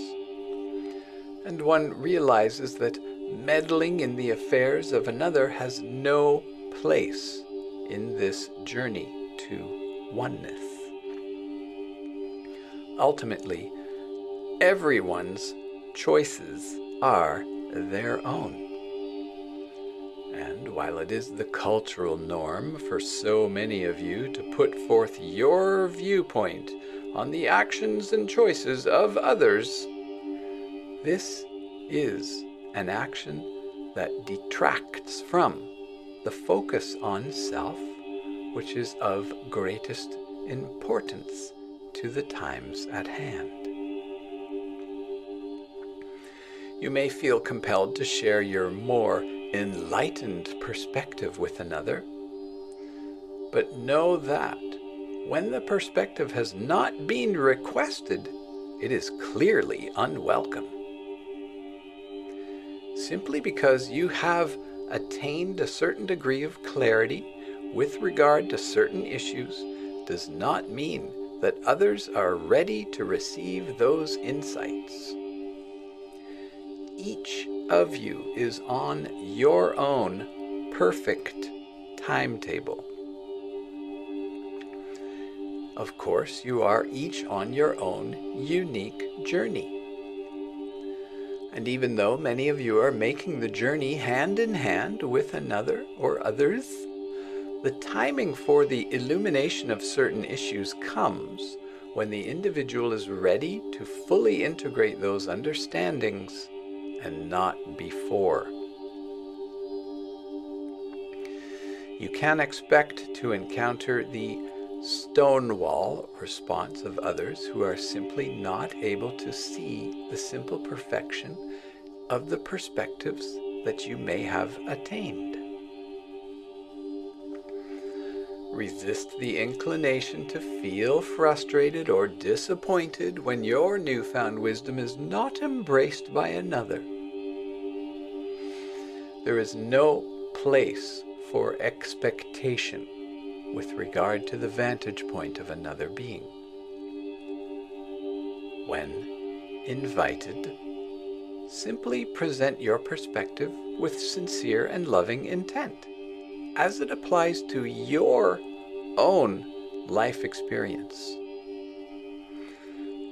and one realizes that meddling in the affairs of another has no place in this journey to oneness. Ultimately, everyone's choices are their own, and And while it is the cultural norm for so many of you to put forth your viewpoint on the actions and choices of others, this is an action that detracts from the focus on self, which is of greatest importance to the times at hand. You may feel compelled to share your more enlightened perspective with another, but know that when the perspective has not been requested, it is clearly unwelcome. Simply because you have attained a certain degree of clarity with regard to certain issues does not mean that others are ready to receive those insights. Each of you is on your own perfect timetable. Of course, you are each on your own unique journey. And even though many of you are making the journey hand in hand with another or others, the timing for the illumination of certain issues comes when the individual is ready to fully integrate those understandings, and not before. You can expect to encounter the stonewall response of others who are simply not able to see the simple perfection of the perspectives that you may have attained. Resist the inclination to feel frustrated or disappointed when your newfound wisdom is not embraced by another. There is no place for expectation with regard to the vantage point of another being. When invited, simply present your perspective with sincere and loving intent, as it applies to your own life experience.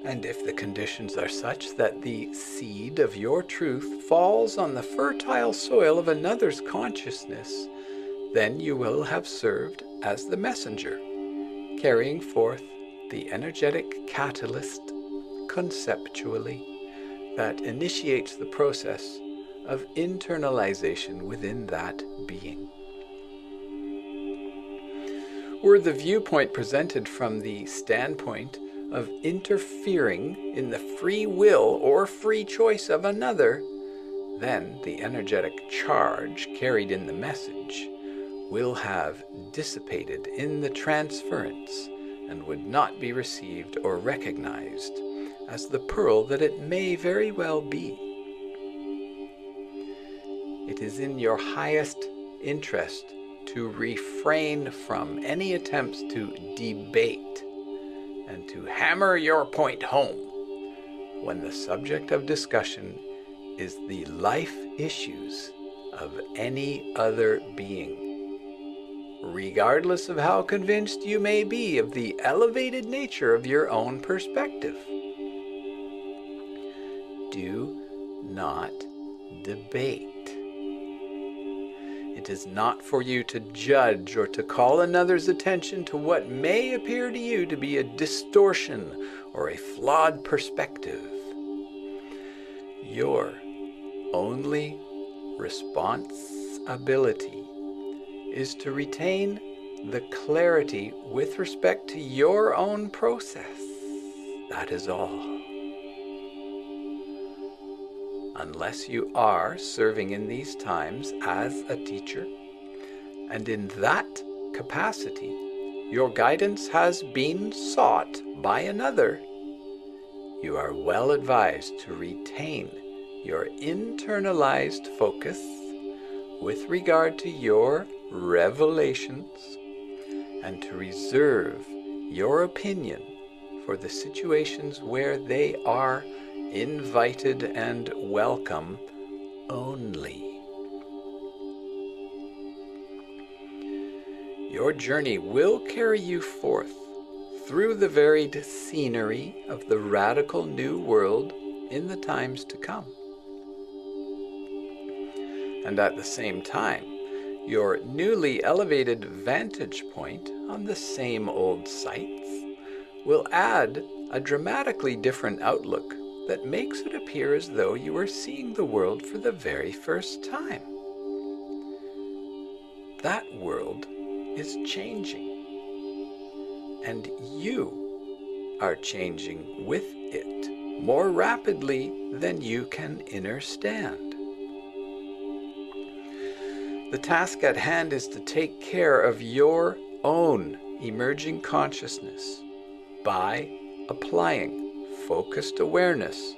And if the conditions are such that the seed of your truth falls on the fertile soil of another's consciousness, then you will have served as the messenger, carrying forth the energetic catalyst conceptually that initiates the process of internalization within that being. Were the viewpoint presented from the standpoint of interfering in the free will or free choice of another, then the energetic charge carried in the message will have dissipated in the transference and would not be received or recognized as the pearl that it may very well be. It is in your highest interest to refrain from any attempts to debate and to hammer your point home when the subject of discussion is the life issues of any other being, regardless of how convinced you may be of the elevated nature of your own perspective. Do not debate. It is not for you to judge or to call another's attention to what may appear to you to be a distortion or a flawed perspective. Your only responsibility is to retain the clarity with respect to your own process. That is all. Unless you are serving in these times as a teacher, and in that capacity your guidance has been sought by another, you are well advised to retain your internalized focus with regard to your revelations and to reserve your opinion for the situations where they are invited and welcome only. Your journey will carry you forth through the varied scenery of the radical new world in the times to come. And at the same time, your newly elevated vantage point on the same old sights will add a dramatically different outlook that makes it appear as though you are seeing the world for the very first time. That world is changing, and you are changing with it more rapidly than you can understand. The task at hand is to take care of your own emerging consciousness by applying focused awareness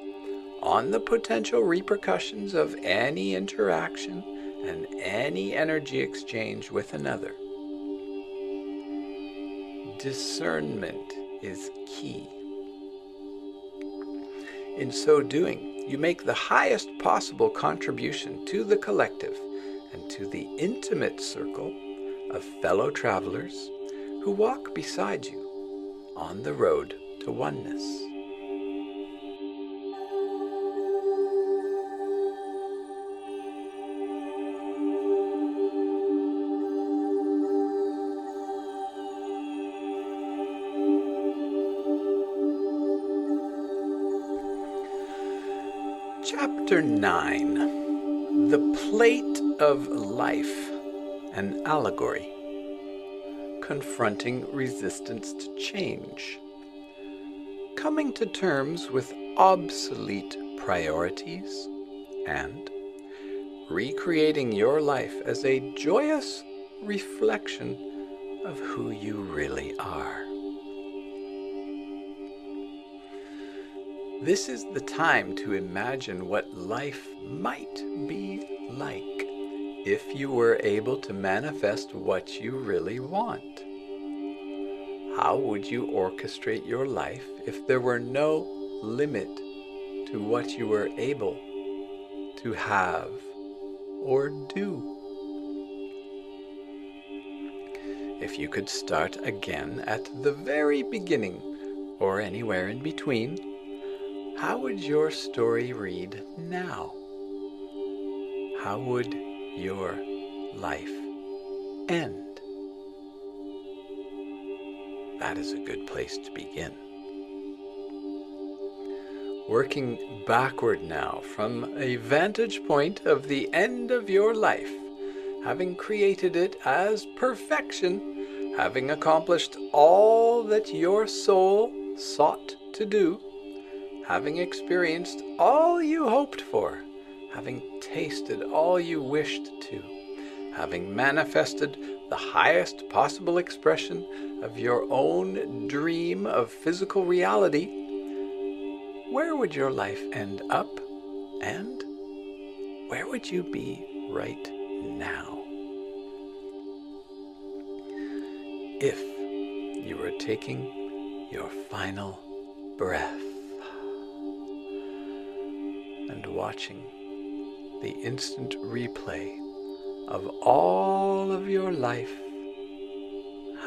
on the potential repercussions of any interaction and any energy exchange with another. Discernment is key. In so doing, you make the highest possible contribution to the collective and to the intimate circle of fellow travelers who walk beside you on the road to oneness. Chapter 9, The Plate of Life, an Allegory, Confronting Resistance to Change, Coming to Terms with Obsolete Priorities, and Recreating Your Life as a Joyous Reflection of who you really are. This is the time to imagine what life might be like if you were able to manifest what you really want. How would you orchestrate your life if there were no limit to what you were able to have or do? If you could start again at the very beginning or anywhere in between, how would your story read now? How would your life end? That is a good place to begin. Working backward now from a vantage point of the end of your life, having created it as perfection, having accomplished all that your soul sought to do, having experienced all you hoped for, having tasted all you wished to, having manifested the highest possible expression of your own dream of physical reality, where would your life end up, and where would you be right now? If you were taking your final breath and watching the instant replay of all of your life,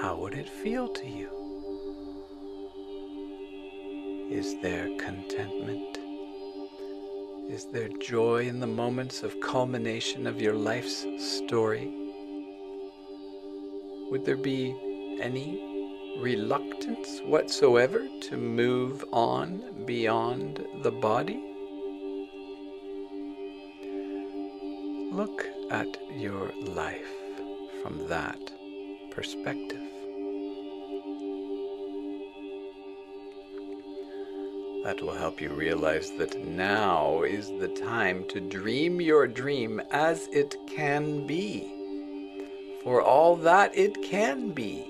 how would it feel to you? Is there contentment? Is there joy in the moments of culmination of your life's story? Would there be any reluctance whatsoever to move on beyond the body? Look at your life from that perspective. That will help you realize that now is the time to dream your dream as it can be, for all that it can be.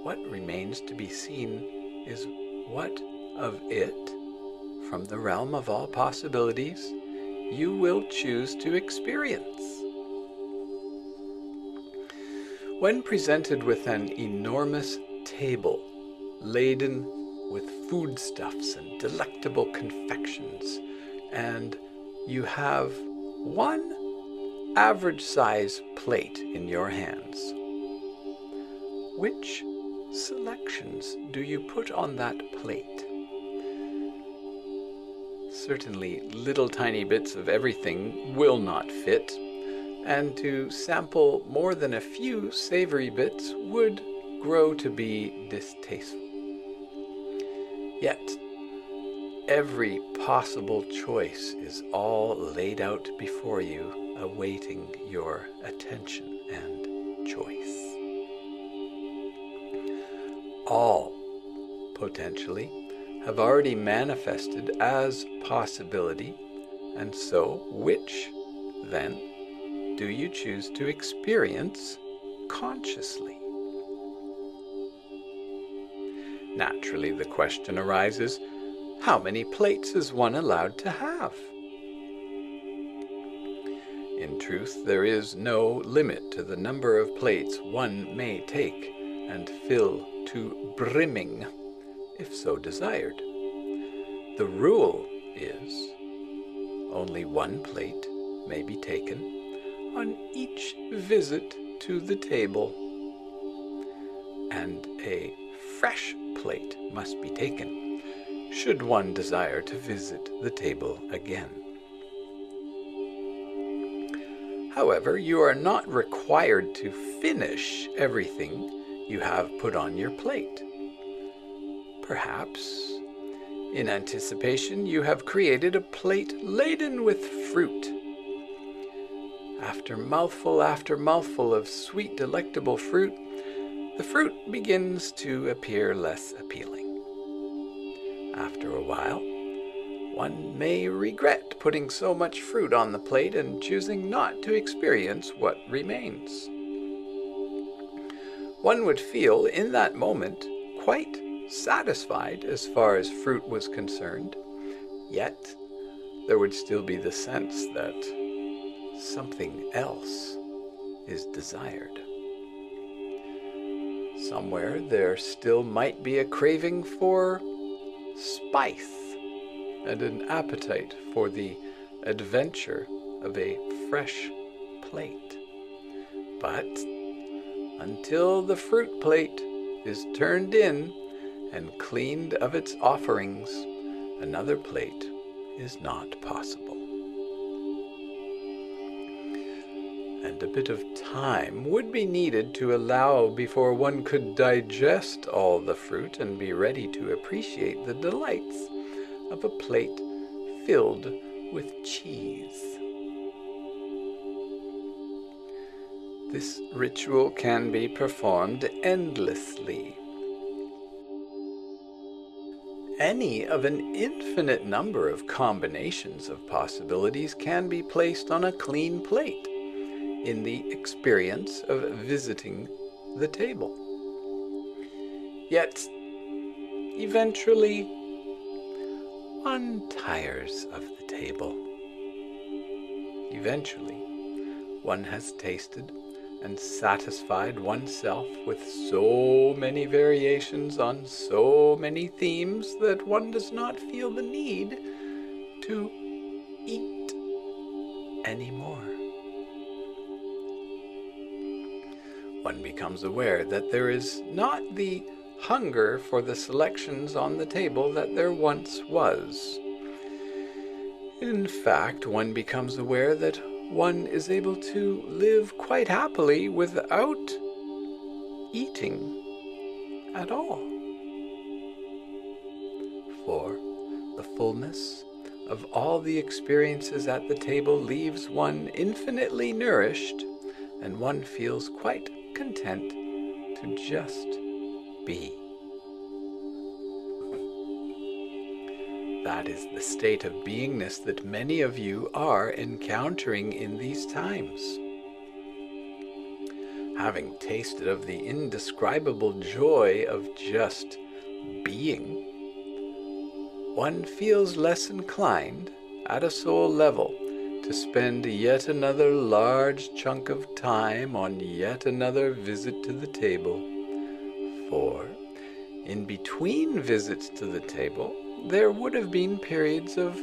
What remains to be seen is what of it, from the realm of all possibilities, you will choose to experience. When presented with an enormous table laden with foodstuffs and delectable confections, and you have one average-size plate in your hands, which selections do you put on that plate? Certainly little tiny bits of everything will not fit, and to sample more than a few savory bits would grow to be distasteful. Yet, every possible choice is all laid out before you, awaiting your attention and choice. All, potentially, have already manifested as possibility, and so, which, then, do you choose to experience consciously? Naturally, the question arises, how many plates is one allowed to have? In truth, there is no limit to the number of plates one may take and fill to brimming, if so desired. The rule is, only one plate may be taken on each visit to the table, and a fresh plate must be taken should one desire to visit the table again. However, you are not required to finish everything you have put on your plate. Perhaps, in anticipation, you have created a plate laden with fruit. After mouthful of sweet, delectable fruit, the fruit begins to appear less appealing. After a while, one may regret putting so much fruit on the plate and choosing not to experience what remains. One would feel in that moment quite satisfied as far as fruit was concerned, yet there would still be the sense that something else is desired. Somewhere there still might be a craving for spice and an appetite for the adventure of a fresh plate. But until the fruit plate is turned in and cleaned of its offerings, another plate is not possible. And a bit of time would be needed to allow before one could digest all the fruit and be ready to appreciate the delights of a plate filled with cheese. This ritual can be performed endlessly. Any of an infinite number of combinations of possibilities can be placed on a clean plate in the experience of visiting the table. Yet, eventually, one tires of the table. Eventually, one has tasted and satisfied oneself with so many variations on so many themes that one does not feel the need to eat anymore. One becomes aware that there is not the hunger for the selections on the table that there once was. In fact, one becomes aware that one is able to live quite happily without eating at all. For the fullness of all the experiences at the table leaves one infinitely nourished, and one feels quite content to just be. That is the state of beingness that many of you are encountering in these times. Having tasted of the indescribable joy of just being, one feels less inclined, at a soul level, to spend yet another large chunk of time on yet another visit to the table. For, in between visits to the table, there would have been periods of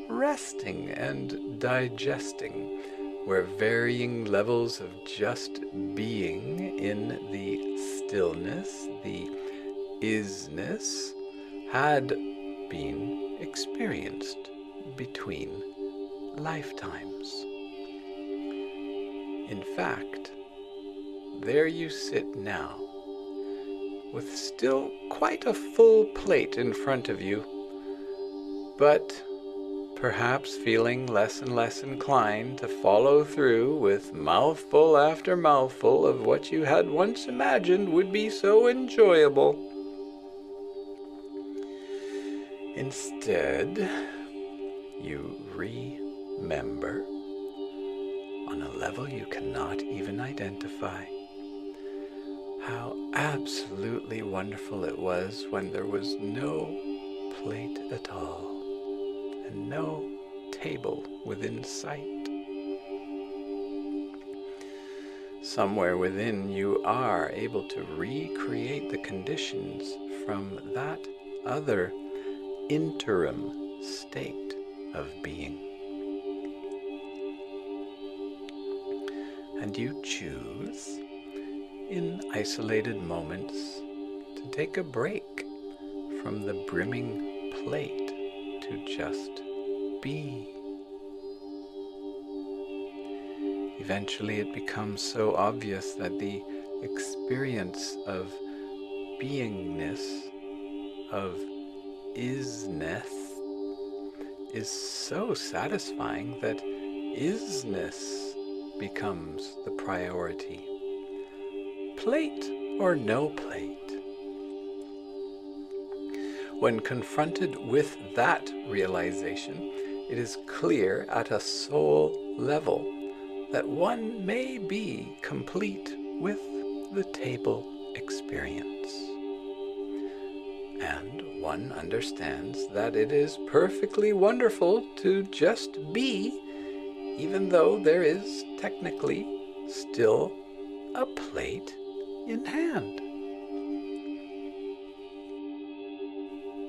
resting and digesting, where varying levels of just being in the stillness, the isness, had been experienced between lifetimes. In fact, there you sit now, with still quite a full plate in front of you, but perhaps feeling less and less inclined to follow through with mouthful after mouthful of what you had once imagined would be so enjoyable. Instead, you remember, on a level you cannot even identify, how absolutely wonderful it was when there was no plate at all, and no table within sight. Somewhere within you are able to recreate the conditions from that other interim state of being. And you choose, in isolated moments, to take a break from the brimming plate to just be. Eventually it becomes so obvious that the experience of beingness, of isness, is so satisfying that isness becomes the priority. Plate or no plate. When confronted with that realization, it is clear at a soul level that one may be complete with the table experience. And one understands that it is perfectly wonderful to just be, even though there is technically still a plate in hand.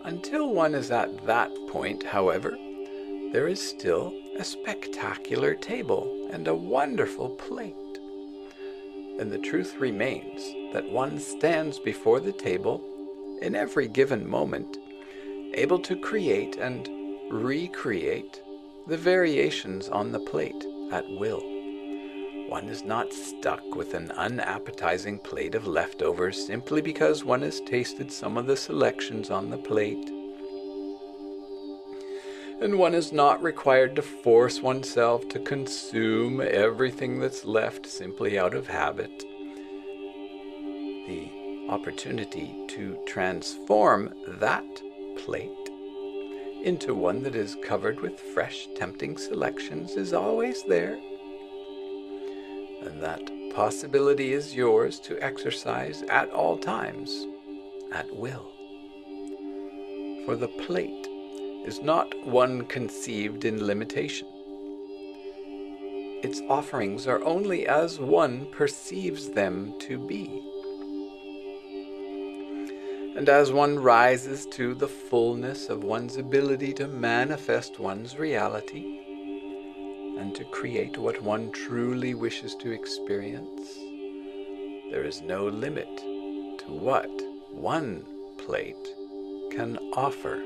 Until one is at that point, however, there is still a spectacular table and a wonderful plate. And the truth remains that one stands before the table in every given moment, able to create and recreate the variations on the plate at will. One is not stuck with an unappetizing plate of leftovers simply because one has tasted some of the selections on the plate. And one is not required to force oneself to consume everything that's left simply out of habit. The opportunity to transform that plate into one that is covered with fresh, tempting selections is always there. And that possibility is yours to exercise at all times, at will. For the plate is not one conceived in limitation. Its offerings are only as one perceives them to be. And as one rises to the fullness of one's ability to manifest one's reality and to create what one truly wishes to experience, there is no limit to what one plate can offer.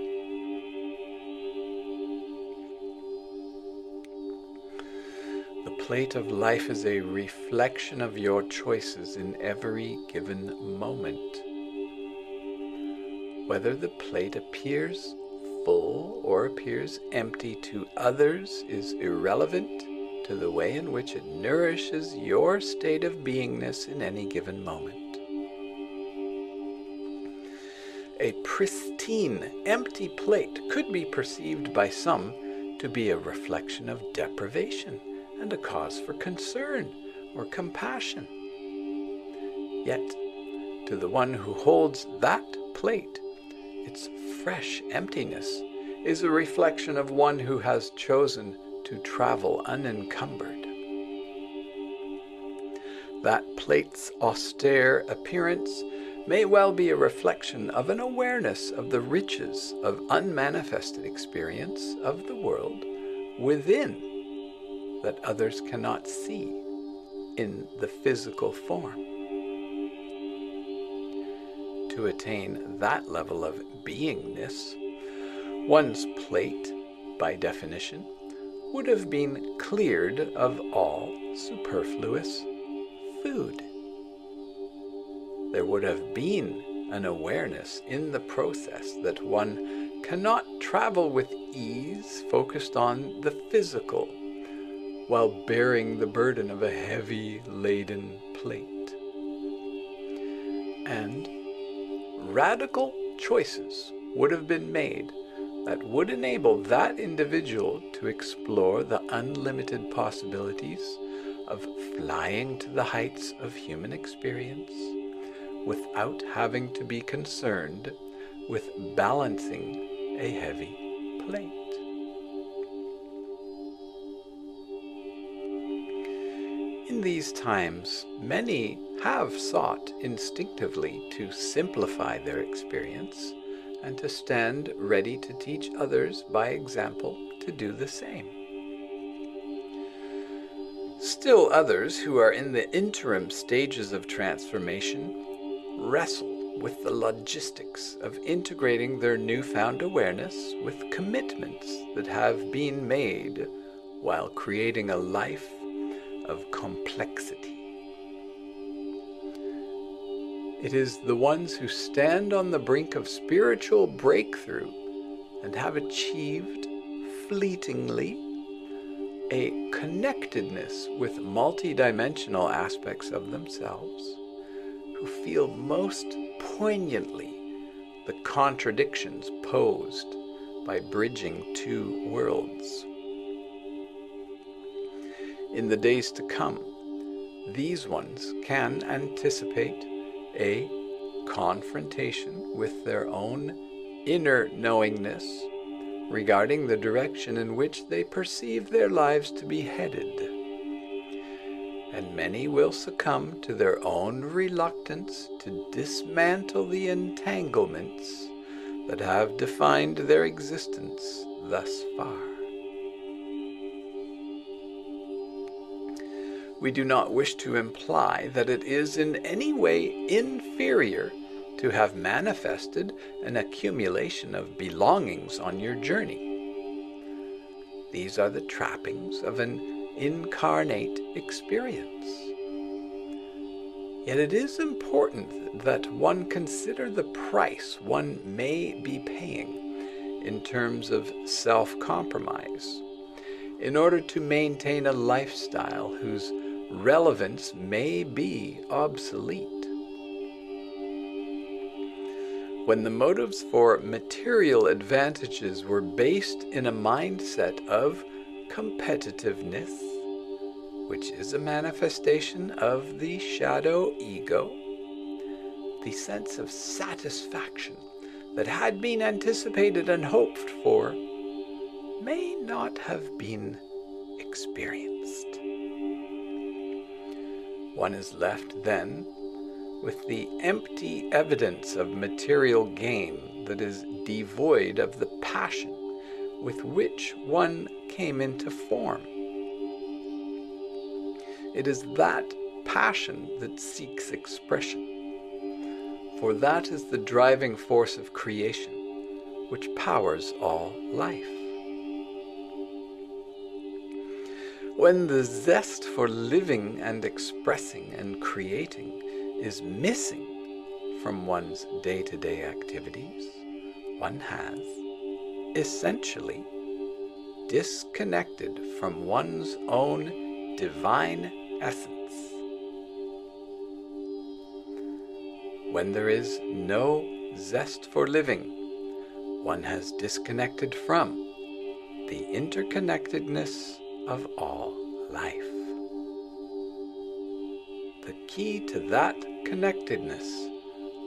The plate of life is a reflection of your choices in every given moment. Whether the plate appears full or appears empty to others is irrelevant to the way in which it nourishes your state of beingness in any given moment. A pristine, empty plate could be perceived by some to be a reflection of deprivation and a cause for concern or compassion. Yet, to the one who holds that plate, its fresh emptiness is a reflection of one who has chosen to travel unencumbered. That plate's austere appearance may well be a reflection of an awareness of the riches of unmanifested experience of the world within that others cannot see in the physical form. To attain that level of beingness, one's plate, by definition, would have been cleared of all superfluous food. There would have been an awareness in the process that one cannot travel with ease focused on the physical while bearing the burden of a heavy laden plate. And radical choices would have been made that would enable that individual to explore the unlimited possibilities of flying to the heights of human experience without having to be concerned with balancing a heavy plate. In these times, many have sought instinctively to simplify their experience and to stand ready to teach others by example to do the same. Still others who are in the interim stages of transformation wrestle with the logistics of integrating their newfound awareness with commitments that have been made while creating a life of complexity. It is the ones who stand on the brink of spiritual breakthrough and have achieved fleetingly a connectedness with multidimensional aspects of themselves who feel most poignantly the contradictions posed by bridging two worlds. In the days to come, these ones can anticipate a confrontation with their own inner knowingness regarding the direction in which they perceive their lives to be headed. And many will succumb to their own reluctance to dismantle the entanglements that have defined their existence thus far. We do not wish to imply that it is in any way inferior to have manifested an accumulation of belongings on your journey. These are the trappings of an incarnate experience. Yet it is important that one consider the price one may be paying in terms of self-compromise in order to maintain a lifestyle whose relevance may be obsolete. When the motives for material advantages were based in a mindset of competitiveness, which is a manifestation of the shadow ego, the sense of satisfaction that had been anticipated and hoped for may not have been experienced. One is left then with the empty evidence of material gain that is devoid of the passion with which one came into form. It is that passion that seeks expression, for that is the driving force of creation which powers all life. When the zest for living and expressing and creating is missing from one's day-to-day activities, one has essentially disconnected from one's own divine essence. When there is no zest for living, one has disconnected from the interconnectedness of all life. The key to that connectedness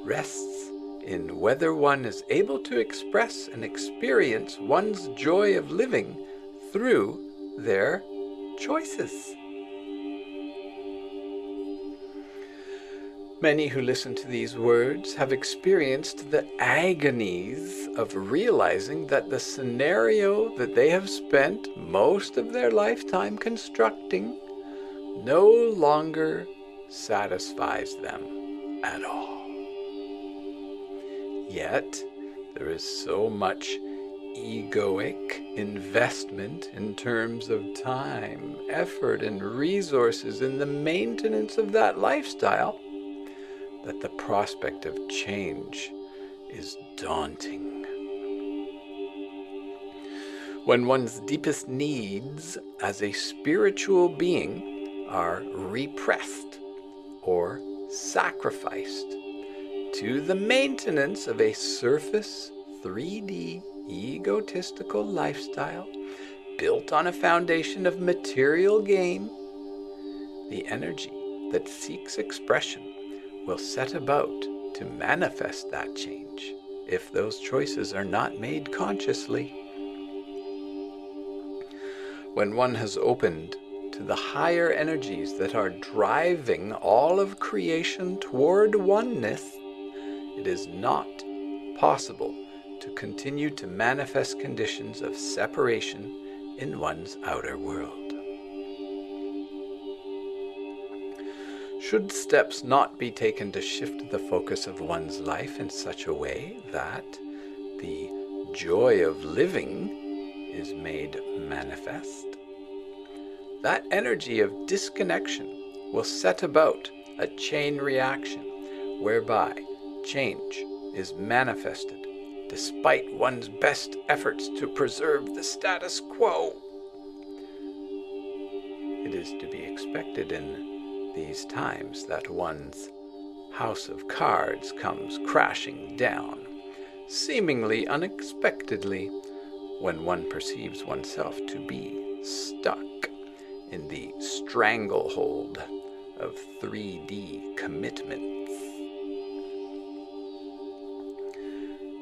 rests in whether one is able to express and experience one's joy of living through their choices. Many who listen to these words have experienced the agonies of realizing that the scenario that they have spent most of their lifetime constructing no longer satisfies them at all. Yet, there is so much egoic investment in terms of time, effort, and resources in the maintenance of that lifestyle that the prospect of change is daunting. When one's deepest needs as a spiritual being are repressed or sacrificed to the maintenance of a surface 3D egotistical lifestyle built on a foundation of material gain, the energy that seeks expression will set about to manifest that change if those choices are not made consciously. When one has opened to the higher energies that are driving all of creation toward oneness, it is not possible to continue to manifest conditions of separation in one's outer world. Should steps not be taken to shift the focus of one's life in such a way that the joy of living is made manifest, that energy of disconnection will set about a chain reaction whereby change is manifested despite one's best efforts to preserve the status quo. It is to be expected in these times that one's house of cards comes crashing down, seemingly unexpectedly, when one perceives oneself to be stuck in the stranglehold of 3D commitments.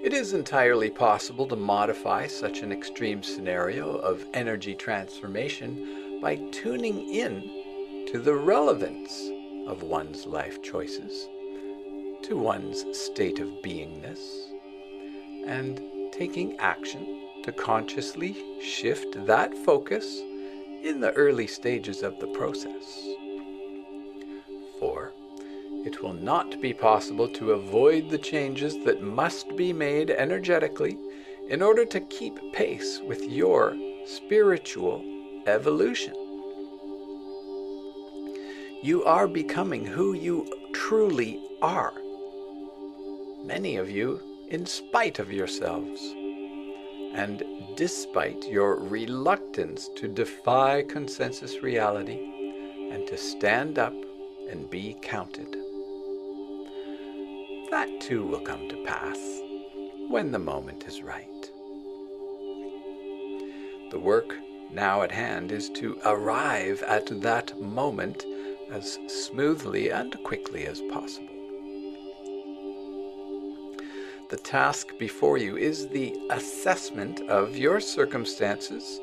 It is entirely possible to modify such an extreme scenario of energy transformation by tuning in to the relevance of one's life choices, to one's state of beingness, and taking action to consciously shift that focus in the early stages of the process. For it will not be possible to avoid the changes that must be made energetically in order to keep pace with your spiritual evolution. You are becoming who you truly are, many of you in spite of yourselves, and despite your reluctance to defy consensus reality and to stand up and be counted. That too will come to pass when the moment is right. The work now at hand is to arrive at that moment as smoothly and quickly as possible. The task before you is the assessment of your circumstances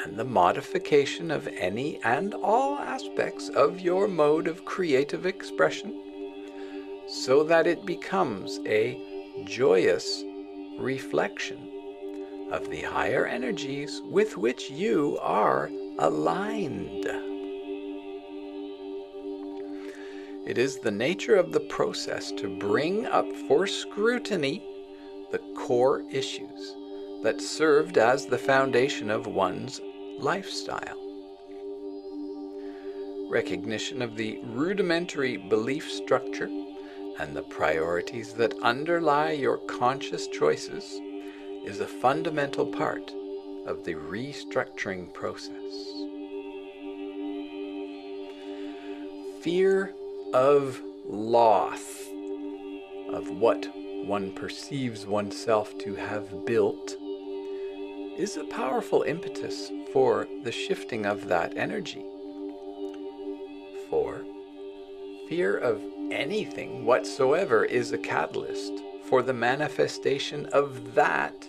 and the modification of any and all aspects of your mode of creative expression so that it becomes a joyous reflection of the higher energies with which you are aligned. It is the nature of the process to bring up for scrutiny the core issues that served as the foundation of one's lifestyle. Recognition of the rudimentary belief structure and the priorities that underlie your conscious choices is a fundamental part of the restructuring process. Fear of loss of what one perceives oneself to have built is a powerful impetus for the shifting of that energy. For fear of anything whatsoever is a catalyst for the manifestation of that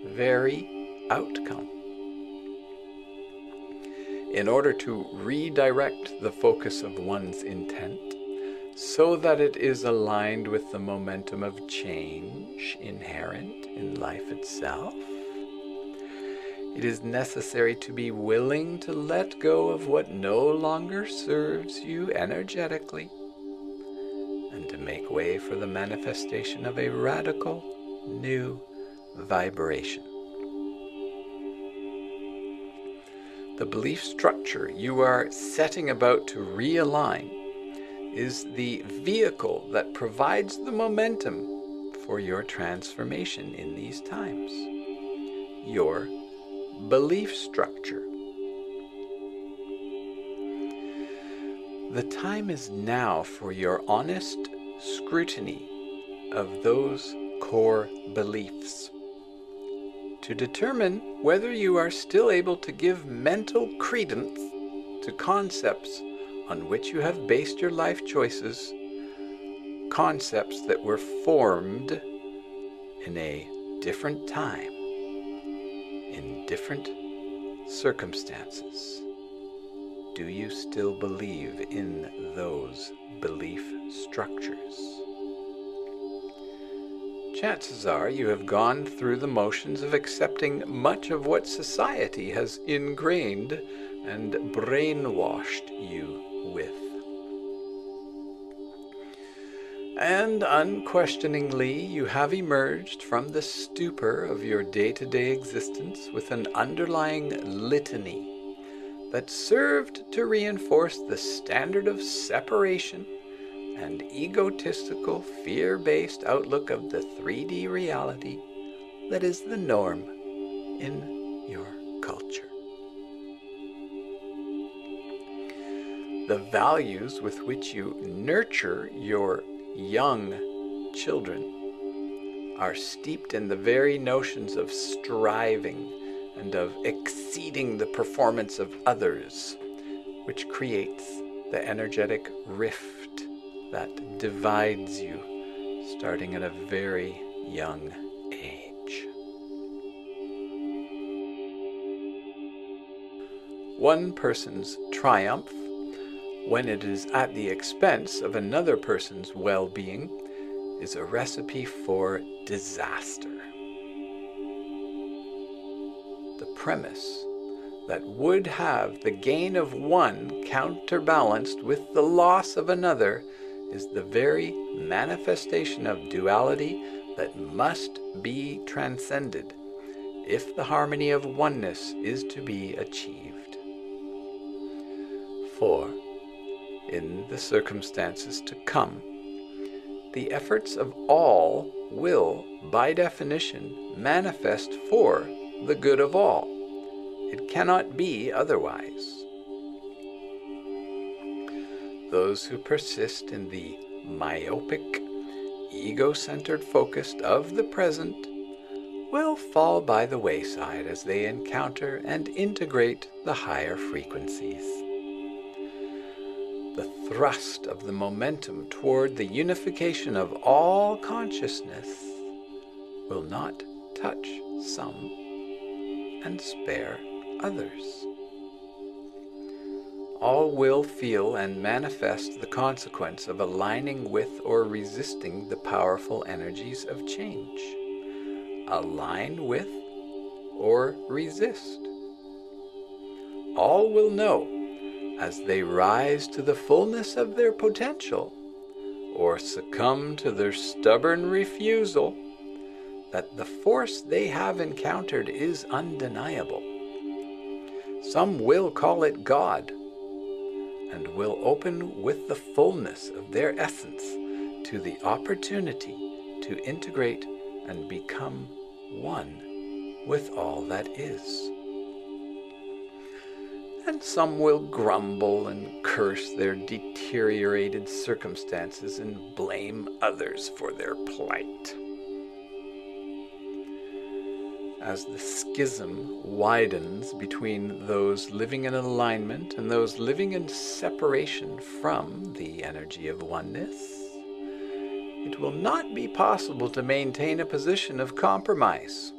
very outcome. In order to redirect the focus of one's intent so that it is aligned with the momentum of change inherent in life itself, it is necessary to be willing to let go of what no longer serves you energetically and to make way for the manifestation of a radical new vibration. The belief structure you are setting about to realign is the vehicle that provides the momentum for your transformation in these times. Your belief structure. The time is now for your honest scrutiny of those core beliefs to determine whether you are still able to give mental credence to concepts on which you have based your life choices, concepts that were formed in a different time, in different circumstances. Do you still believe in those belief structures? Chances are you have gone through the motions of accepting much of what society has ingrained and brainwashed you with. And unquestioningly, you have emerged from the stupor of your day-to-day existence with an underlying litany that served to reinforce the standard of separation and egotistical, fear-based outlook of the 3D reality that is the norm in your culture. The values with which you nurture your young children are steeped in the very notions of striving and of exceeding the performance of others, which creates the energetic rift that divides you starting at a very young age. One person's triumph, when it is at the expense of another person's well-being, is a recipe for disaster. The premise that would have the gain of one counterbalanced with the loss of another is the very manifestation of duality that must be transcended if the harmony of oneness is to be achieved. For, in the circumstances to come, the efforts of all will, by definition, manifest for the good of all. It cannot be otherwise. Those who persist in the myopic, ego-centered focus of the present will fall by the wayside as they encounter and integrate the higher frequencies. The thrust of the momentum toward the unification of all consciousness will not touch some and spare others. All will feel and manifest the consequence of aligning with or resisting the powerful energies of change. Align with or resist. All will know as they rise to the fullness of their potential or succumb to their stubborn refusal that the force they have encountered is undeniable. Some will call it God, and will open with the fullness of their essence to the opportunity to integrate and become one with all that is. And some will grumble and curse their deteriorated circumstances and blame others for their plight. As the schism widens between those living in alignment and those living in separation from the energy of oneness, it will not be possible to maintain a position of compromise.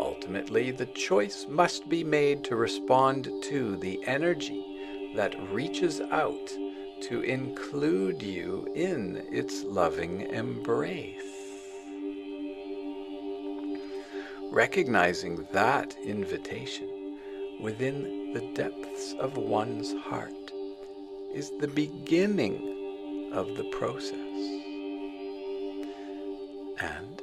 Ultimately, the choice must be made to respond to the energy that reaches out to include you in its loving embrace. Recognizing that invitation within the depths of one's heart is the beginning of the process. And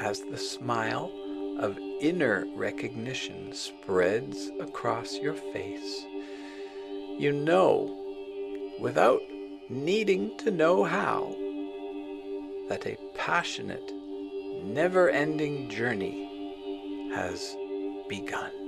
as the smile of inner recognition spreads across your face. You know, without needing to know how, that a passionate, never-ending journey has begun.